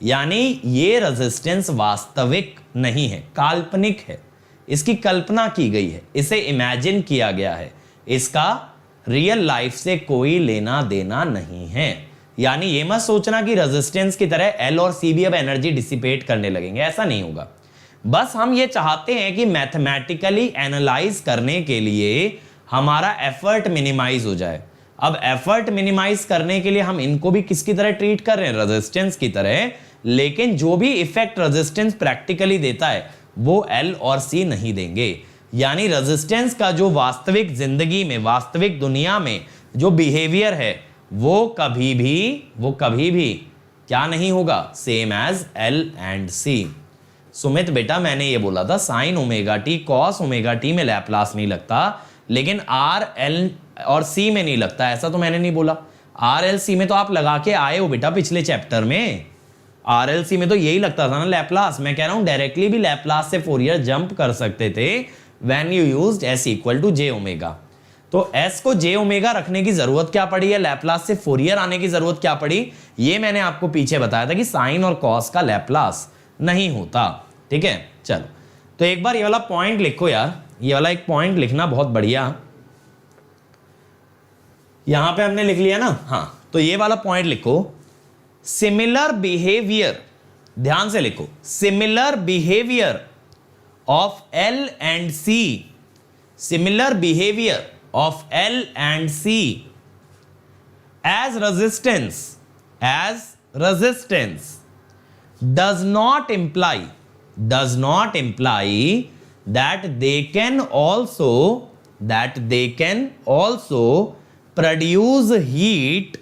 यानी ये रेजिस्टेंस वास्तविक नहीं है, काल्पनिक है, इसकी कल्पना की गई है, इसे इमेजिन किया गया है, इसका रियल लाइफ से कोई लेना देना नहीं है। यानी ये मत सोचना कि रेजिस्टेंस की तरह L और C भी अब एनर्जी डिसिपेट करने लगेंगे, ऐसा नहीं होगा। बस हम ये चाहते हैं कि मैथमेटिकली एनालाइज करने के लिए हमारा एफर्ट मिनिमाइज हो जाए। अब एफर्ट मिनिमाइज करने के लिए हम इनको भी किसकी तरह ट्रीट कर रहे हैं, रेजिस्टेंस की तरह, लेकिन जो भी इफेक्ट रेजिस्टेंस प्रैक्टिकली देता है वो L और C नहीं देंगे। यानी रेजिस्टेंस का जो वास्तविक जिंदगी में, वास्तविक दुनिया में जो बिहेवियर है वो कभी भी क्या नहीं होगा, same as L and C। Sumit बेटा मैंने ये बोला था sine omega T cos omega T में लैपलास नहीं लगता, लेकिन R, L और C में नहीं लगता, ऐसा तो मैंने नहीं बोला। R, L, C में तो आप लगा के आए हो बेटा पिछले चैप्टर में, R, L, C में तो यही लगता था ना लैपलास। मैं कह रहा हूं डायरेक्टली भी लैपलास से फोरियर जंप कर सकते थे when you used S equal to J omega. तो S को J ओमेगा रखने की जरूरत क्या पड़ी है, लैपलास से फोरियर आने की जरूरत क्या पड़ी, ये मैंने आपको पीछे बताया था कि साइन और कॉस का लैपलास नहीं होता। ठीक है, चलो तो एक बार ये वाला पॉइंट लिखो यार, ये वाला एक पॉइंट लिखना बहुत बढ़िया। यहां पे हमने लिख लिया ना, हाँ, तो ये वाला पॉइंट लिखो, सिमिलर बिहेवियर, ध्यान से लिखो, similar behaviour of L and C, similar behaviour of L and C as resistance does not imply that they can also produce heat,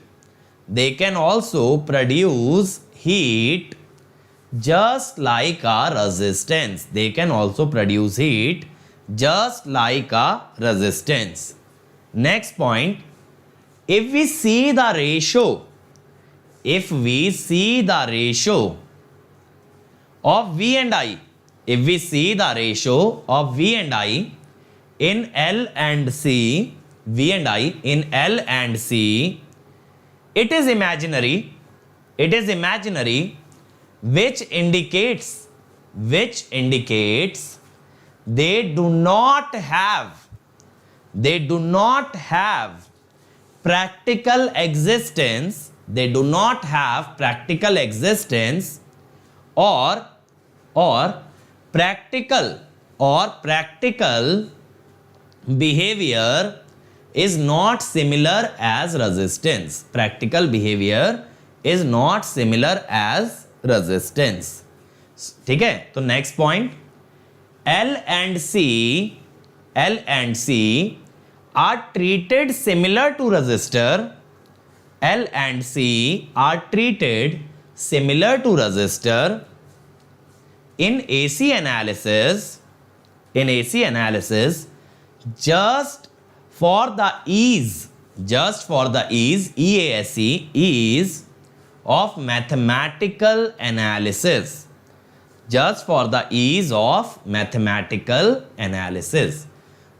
they can also produce heat just like a resistance, they can also produce heat just like a resistance. Next point, if we see the ratio of V and I, if we see the ratio of V and I in L and C, V and I in L and C, it is imaginary, which indicates they do not have practical existence, or practical behavior is not similar as resistance. Practical behavior is not similar as resistance. ठीक है, तो next point, L and C are treated similar to resistor. L and C are treated similar to resistor in AC analysis. Just for the ease, ease of mathematical analysis. Just for the ease of mathematical analysis.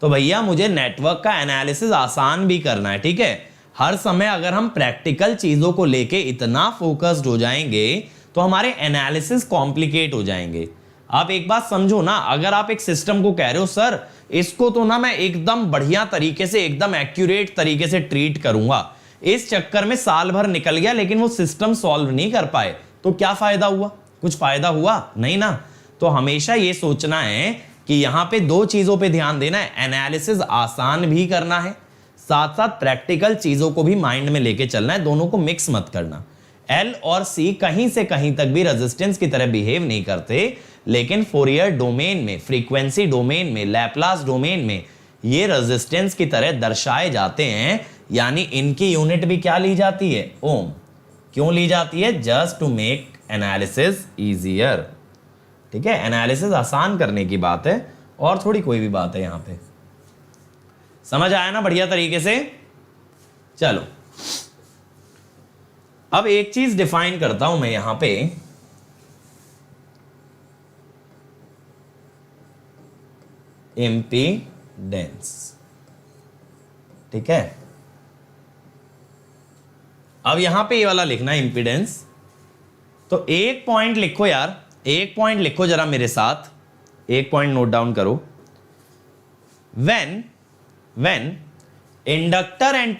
तो भैया मुझे network का analysis आसान भी करना है, ठीक है। हर समय अगर हम प्रैक्टिकल चीजों को लेके इतना फोकस्ड हो जाएंगे तो हमारे एनालिसिस कॉम्प्लिकेट हो जाएंगे। आप एक बात समझो ना, अगर आप एक सिस्टम को कह रहे हो सर इसको तो ना मैं एकदम बढ़िया तरीके से, एकदम एक्यूरेट तरीके से ट्रीट करूंगा, इस चक्कर में साल भर निकल गया लेकिन वो सिस्टम सॉल्व नहीं कर पाए, तो क्या फायदा हुआ? कुछ फायदा हुआ नहीं ना। तो हमेशा ये सोचना है कि यहां पे दो चीजों पे ध्यान देना है, एनालिसिस आसान भी करना है, साथ साथ प्रैक्टिकल चीजों को भी माइंड में लेके चलना है, दोनों को मिक्स मत करना। एल और सी कहीं से कहीं तक भी रेजिस्टेंस की तरह बिहेव नहीं करते, लेकिन फोरियर डोमेन में, फ्रीक्वेंसी डोमेन में, लैप्लास डोमेन में ये रेजिस्टेंस की तरह दर्शाए जाते हैं, यानी इनकी यूनिट भी क्या ली जाती है? ओम। क्यों ली जाती है? Just to make analysis easier. ठीक है, एनालिसिस आसान करने की बात है और थोड़ी कोई भी बात है यहां पे। समझ आया ना बढ़िया तरीके से? चलो अब एक चीज डिफाइन करता हूं मैं यहां पे, इम्पीडेंस। ठीक है, अब यहां पे ये वाला लिखना है इम्पीडेंस। तो एक पॉइंट लिखो यार, एक पॉइंट लिखो जरा मेरे साथ, एक पॉइंट नोट डाउन करो। when inductor and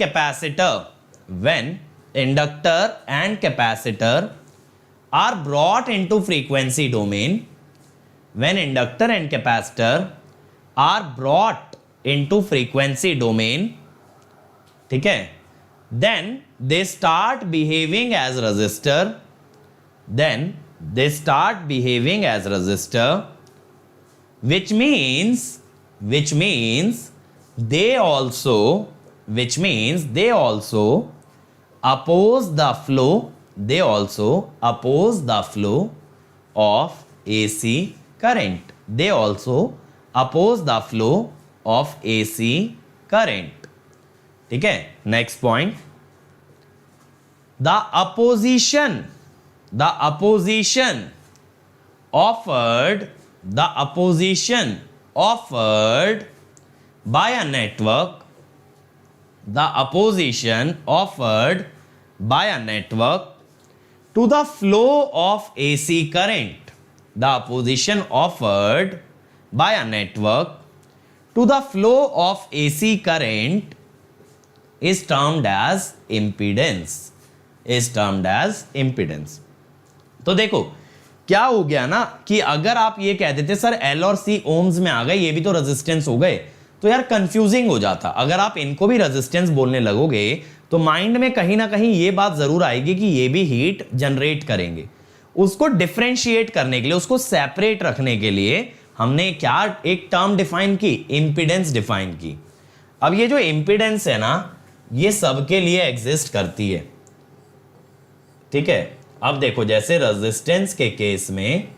capacitor are brought into frequency domain, when inductor and capacitor are brought into frequency domain, ठीक है, then they start behaving as resistor, which means they also oppose the flow of AC current. They also oppose the flow of AC current. ठीक है, next point, the opposition offered by a network, to the flow of AC current, the opposition offered by a network to the flow of AC current is termed as impedance, तो देखो क्या हो गया ना कि अगर आप ये कह देते सर L और C ओम्स में आ गए, ये भी तो रेजिस्टेंस हो गए, तो यार कंफ्यूजिंग हो जाता। अगर आप इनको भी रेजिस्टेंस बोलने लगोगे तो माइंड में कहीं ना कहीं ये बात जरूर आएगी कि ये भी हीट जनरेट करेंगे। उसको डिफरेंशिएट करने के लिए, उसको सेपरेट रखने के लिए हमने क्या एक टर्म डिफाइन की, इम्पीडेंस डिफाइन की। अब ये जो इम्पीडेंस है ना, ये सबके लिए एग्जिस्ट करती है, ठीक है। अब देखो जैसे रेजिस्टेंस के केस में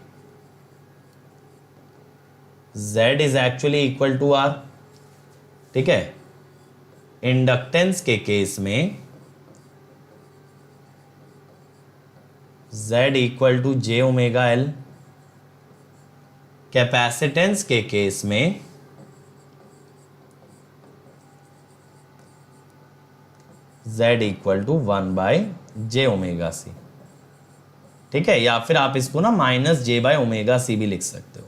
Z is actually equal to R, ठीक है। इंडक्टेंस के केस में Z equal to J omega L, capacitance के केस में Z equal to 1/J omega C, ठीक है। या फिर आप इसको ना -J/ओमेगा सी भी लिख सकते हो।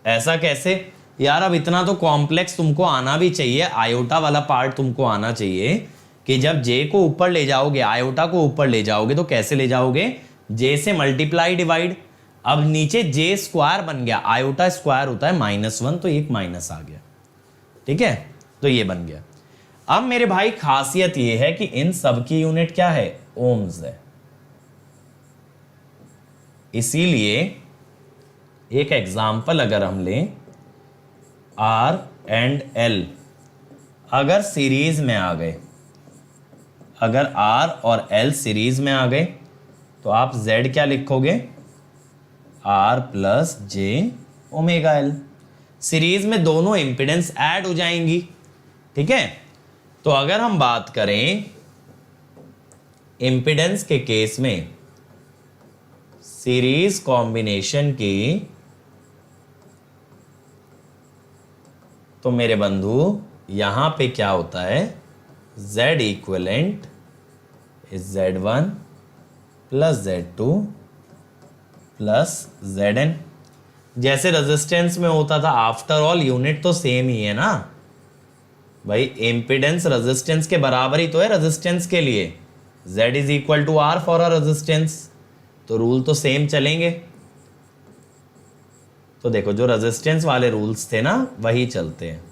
ऐसा कैसे यार? अब इतना तो कॉम्प्लेक्स तुमको आना भी चाहिए, आयोटा वाला पार्ट तुमको आना चाहिए कि जब J को ऊपर ले जाओगे, आयोटा को ऊपर ले जाओगे तो कैसे ले जाओगे? J से मल्टीप्लाई डिवाइड। अब नीचे J स्क्वायर बन गया, आयोटा स्क्वायर होता है -1, तो एक माइनस आ गया, ठीक है। तो ये बन गया। अब मेरे भाई खासियत ये है कि इन सब की यूनिट क्या है? ओम्स है। इसीलिए एक एग्जाम्पल अगर हम लें, R एंड L अगर सीरीज में आ गए, अगर R और L सीरीज में आ गए तो आप Z क्या लिखोगे? R plus J omega L। Series में दोनों इंपिडेंस ऐड हो जाएंगी, ठीक है। तो अगर हम बात करें इंपिडेंस के केस में सीरीज कॉम्बिनेशन की, तो मेरे बंधु यहां पे क्या होता है? Z equivalent is Z1 plus Z2 plus Zn। जैसे रेजिस्टेंस में होता था, आफ्टर ऑल यूनिट तो सेम ही है ना भाई। इंपिडेंस रेजिस्टेंस के बराबर ही तो है रेजिस्टेंस के लिए। Z is equal to R for a resistance, तो रूल तो सेम चलेंगे। तो देखो जो रेजिस्टेंस वाले रूल्स थे ना, वही चलते हैं।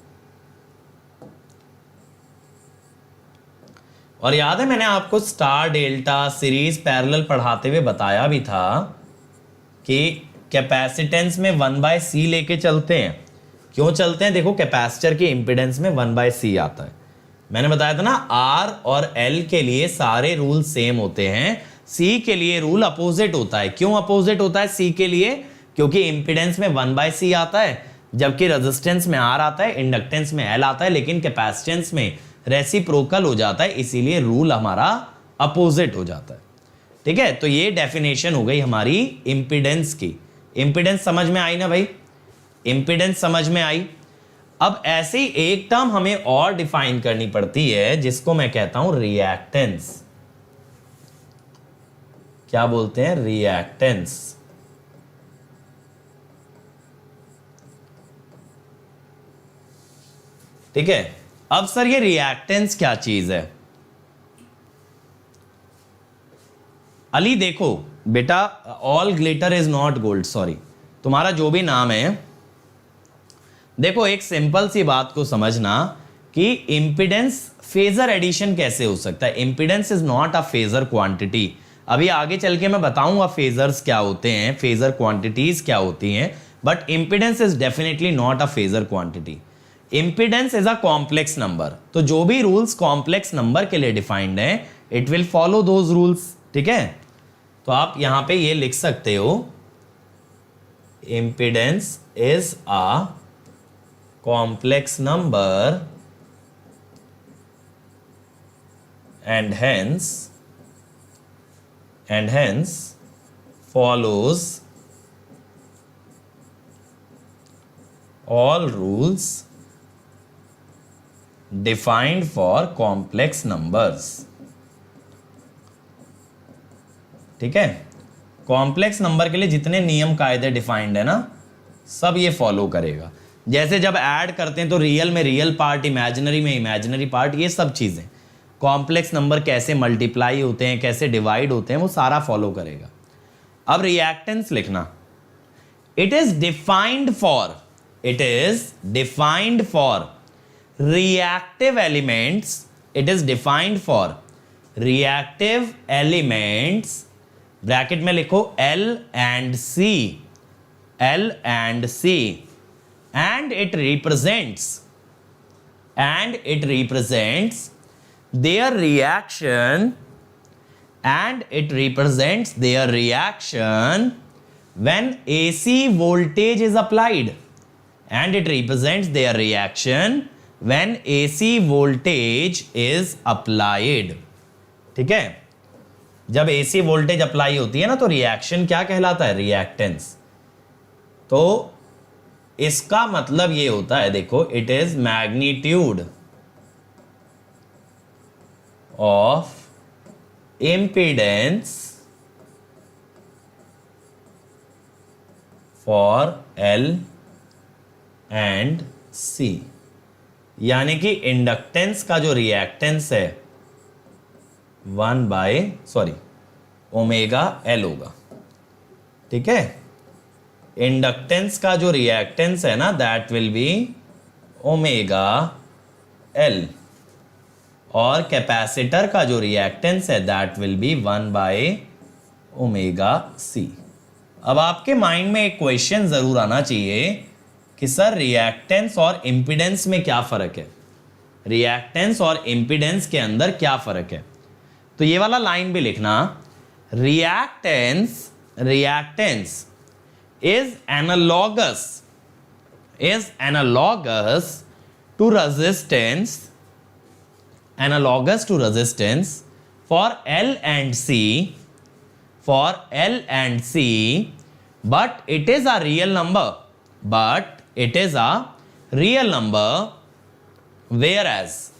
और याद है मैंने आपको स्टार डेल्टा सीरीज पैरेलल पढ़ाते हुए बताया भी था कि कैपेसिटेंस में 1/C लेके चलते हैं। क्यों चलते हैं? देखो कैपेसिटर के इंपिडेंस में 1/C आता है। मैंने बताया था ना, R और L के लिए सारे रूल सेम होते हैं, C के लिए रूल अपोजिट होता है। क्यों अपोजिट होता है C के लिए? क्योंकि इंपिडेंस में 1/C आता है, जबकि रेजिस्टेंस में R आता है, इंडक्टेंस में L आता है, लेकिन कैपेसिटेंस में रेसिप्रोकल हो जाता है, इसीलिए रूल हमारा अपोजिट हो जाता है, ठीक है। तो ये डेफिनेशन हो गई हमारी इंपिडेंस की। इंपिडेंस समझ में आई ना भाई? इंपिडेंस समझ में आई। अब ऐसे ही एक टर्म हमें और डिफाइन करनी पड़ती है, जिसको मैं कहता हूं रिएक्टेंस। क्या बोलते हैं? रिएक्टेंस। ठीक है। अब सर ये रिएक्टेंस क्या चीज है? अली देखो बेटा, all glitter is not gold, sorry, तुम्हारा जो भी नाम है, देखो एक सिंपल सी बात को समझना कि इंपिडेंस फेजर एडिशन कैसे हो सकता है। Impedance is not a phasor quantity. अभी आगे चल के मैं बताऊंगा फेजर्स क्या होते हैं, फेजर क्वांटिटीज क्या होती हैं, but impedance is definitely not a phasor quantity. Impedance is a complex number. तो जो भी रूल्स कॉम्प्लेक्स नंबर के लिए डिफाइंड है, it will follow those rules, ठीक है। तो आप यहां पे ये लिख सकते हो, impedance is a complex number and hence follows all rules defined for complex numbers। ठीक है। कॉम्प्लेक्स नंबर के लिए जितने नियम कायदे डिफाइंड है ना, सब ये फॉलो करेगा। जैसे जब ऐड करते हैं तो रियल में रियल पार्ट, इमेजिनरी में इमेजिनरी पार्ट, ये सब चीजें, कॉम्प्लेक्स नंबर कैसे मल्टीप्लाई होते हैं, कैसे डिवाइड होते हैं, वो सारा फॉलो करेगा। अब रिएक्टेंस लिखना, it is defined for reactive elements, it is defined for reactive elements, bracket में लिखो L and C and it represents their reaction when AC voltage is applied, and it represents their reaction when AC voltage is applied. ठीक है, जब AC voltage apply होती है ना तो reaction क्या कहलाता है? रिएक्टेंस. तो इसका मतलब ये होता है, देखो, it is magnitude of impedance for L and C. यानी कि इंडक्टेंस का जो रिएक्टेंस है ओमेगा L होगा. ठीक है, इंडक्टेंस का जो रिएक्टेंस है ना that will be omega L, और कैपेसिटर का जो रिएक्टेंस है दैट विल बी 1/ओमेगा C. अब आपके माइंड में एक क्वेश्चन जरूर आना चाहिए कि सर रिएक्टेंस और इंपीडेंस में क्या फर्क है? रिएक्टेंस और इंपीडेंस के अंदर क्या फर्क है? तो ये वाला लाइन भी लिखना, reactance is analogous to resistance for L and C, but it is a real number, whereas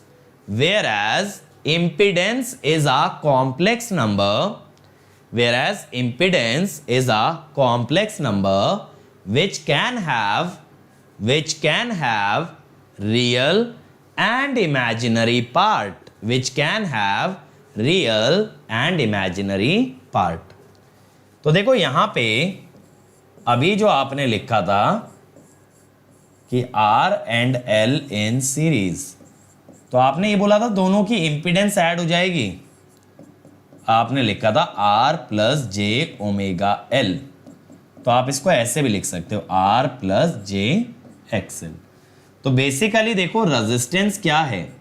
impedance is a complex number, which can have real and imaginary part. तो देखो यहां पे अभी जो आपने लिखा था कि R and L in series, तो आपने ये बोला था दोनों की इंपीडेंस ऐड हो जाएगी. आपने लिखा था R plus J omega L, तो आप इसको ऐसे भी लिख सकते हो R प्लस J XL. तो बेसिकली देखो रेजिस्टेंस क्या है?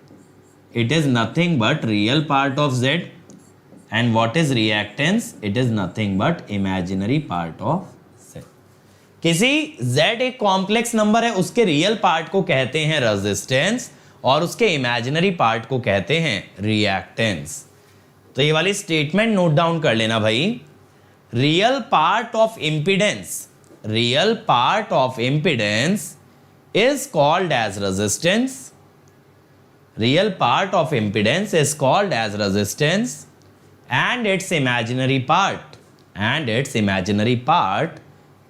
It is nothing but real part of Z, and what is reactance? It is nothing but imaginary part of Z. किसी Z एक कॉम्प्लेक्स नंबर है, उसके रियल पार्ट को कहते हैं रेजिस्टेंस और उसके इमेजिनरी पार्ट को कहते हैं रिएक्टेंस. तो ये वाली स्टेटमेंट नोट डाउन कर लेना भाई. Real part of impedance is called as resistance. Real part of impedance is called as resistance, and its imaginary part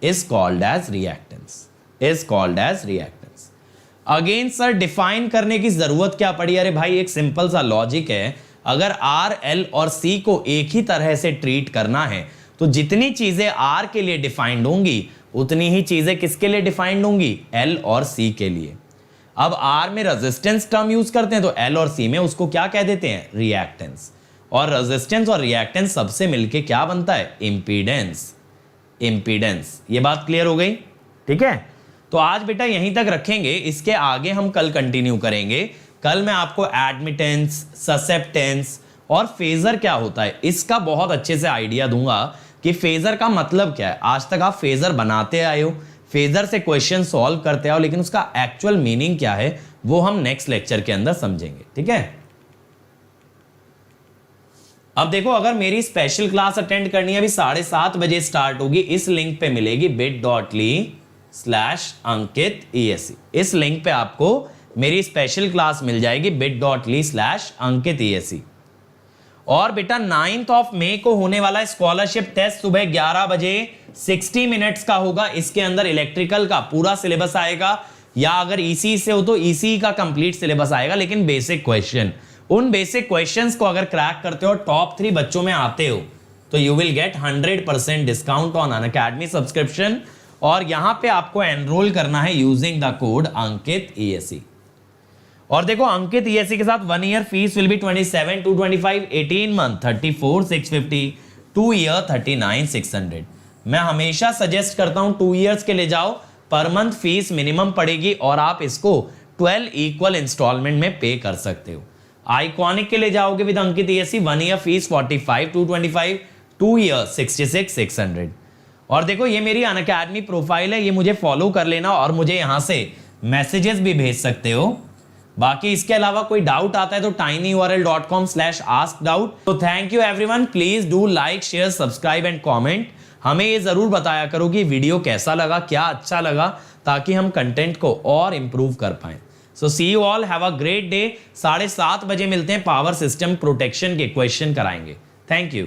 is called as reactance. Again sir, define करने की जरूरत क्या पड़ी? अरे भाई एक सिंपल सा लॉजिक है. अगर R, L और C को एक ही तरह से ट्रीट करना है तो जितनी चीजें R के लिए डिफाइंड होंगी उतनी ही चीजें किसके लिए डिफाइंड होंगी? L और C के लिए. अब R में रेजिस्टेंस टर्म यूज करते हैं तो L और C में उसको क्या कह देते हैं? रिएक्टेंस. और रेजिस्टेंस और रिएक्टेंस सबसे मिलके क्या बनता है? इंपीडेंस. ये बात क्लियर हो गई? ठीक है, तो आज बेटा यहीं तक रखेंगे. इसके आगे हम कल कंटिन्यू करेंगे. कल मैं आपको एडमिटेंस, ससेप्टेंस और फेजर क्या होता है इसका बहुत अच्छे से आइडिया दूंगा कि फेजर का मतलब क्या है. आज तक आप फेजर बनाते आए हो, फेजर से क्वेश्चन सॉल्व करते आओ, लेकिन उसका एक्चुअल मीनिंग क्या है वो हम नेक्स्ट लेक्चर के अंदर समझेंगे. ठीक है, अब देखो अगर मेरी स्पेशल क्लास अटेंड करनी है, अभी 7:30 बजे स्टार्ट होगी. इस लिंक पे मिलेगी bit.ly/Ankit ESE. इस लिंक पे आपको मेरी स्पेशल क्लास मिल जाएगी bit.ly/Ankit ESE. और बेटा 9 मई को होने वाला स्कॉलरशिप टेस्ट सुबह 11 बजे 60 मिनट्स का होगा. इसके अंदर इलेक्ट्रिकल का पूरा सिलेबस आएगा, या अगर ईसी से हो तो ईसी का कंप्लीट सिलेबस आएगा, लेकिन बेसिक क्वेश्चन, उन बेसिक क्वेश्चंस को अगर क्रैक करते हो, टॉप 3 बच्चों में आते हो, तो you will gate 100% discount on Unacademy subscription. और यहां पे आपको एनरोल करना है using the code Ankit ESE. और देखो अंकित ESE के साथ 1 year fees will be 27,225, 18 month 34,650, 2 year 39,600. मैं हमेशा सजेस्ट करता हूं 2 इयर्स के ले जाओ, पर मंथ फीस मिनिमम पड़ेगी और आप इसको 12 इक्वल इंस्टॉलमेंट में पे कर सकते हो। आइकॉनिक के लिए जाओगे with Ankit ESE 1 year fees 45,225, 2 year 66,600। और देखो ये मेरी अनअकैडमी प्रोफाइल है, ये मुझे फॉलो कर लेना और मुझे यहां से मैसेजेस भी भेज सकते हो। बाकी इसके अलावा कोई डाउट आता है तो tinyurl.com/askdout। तो thank you everyone, please do like, share, subscribe and comment. हमें ये जरूर बताया करो कि वीडियो कैसा लगा, क्या अच्छा लगा, ताकि हम कंटेंट को और इंप्रूव कर पाए। So see you all, have a great day. 7:30 बजे मिलते हैं, पावर सिस्टम प्रोटेक्शन के क्वेश्चन कराएंगे। Thank you.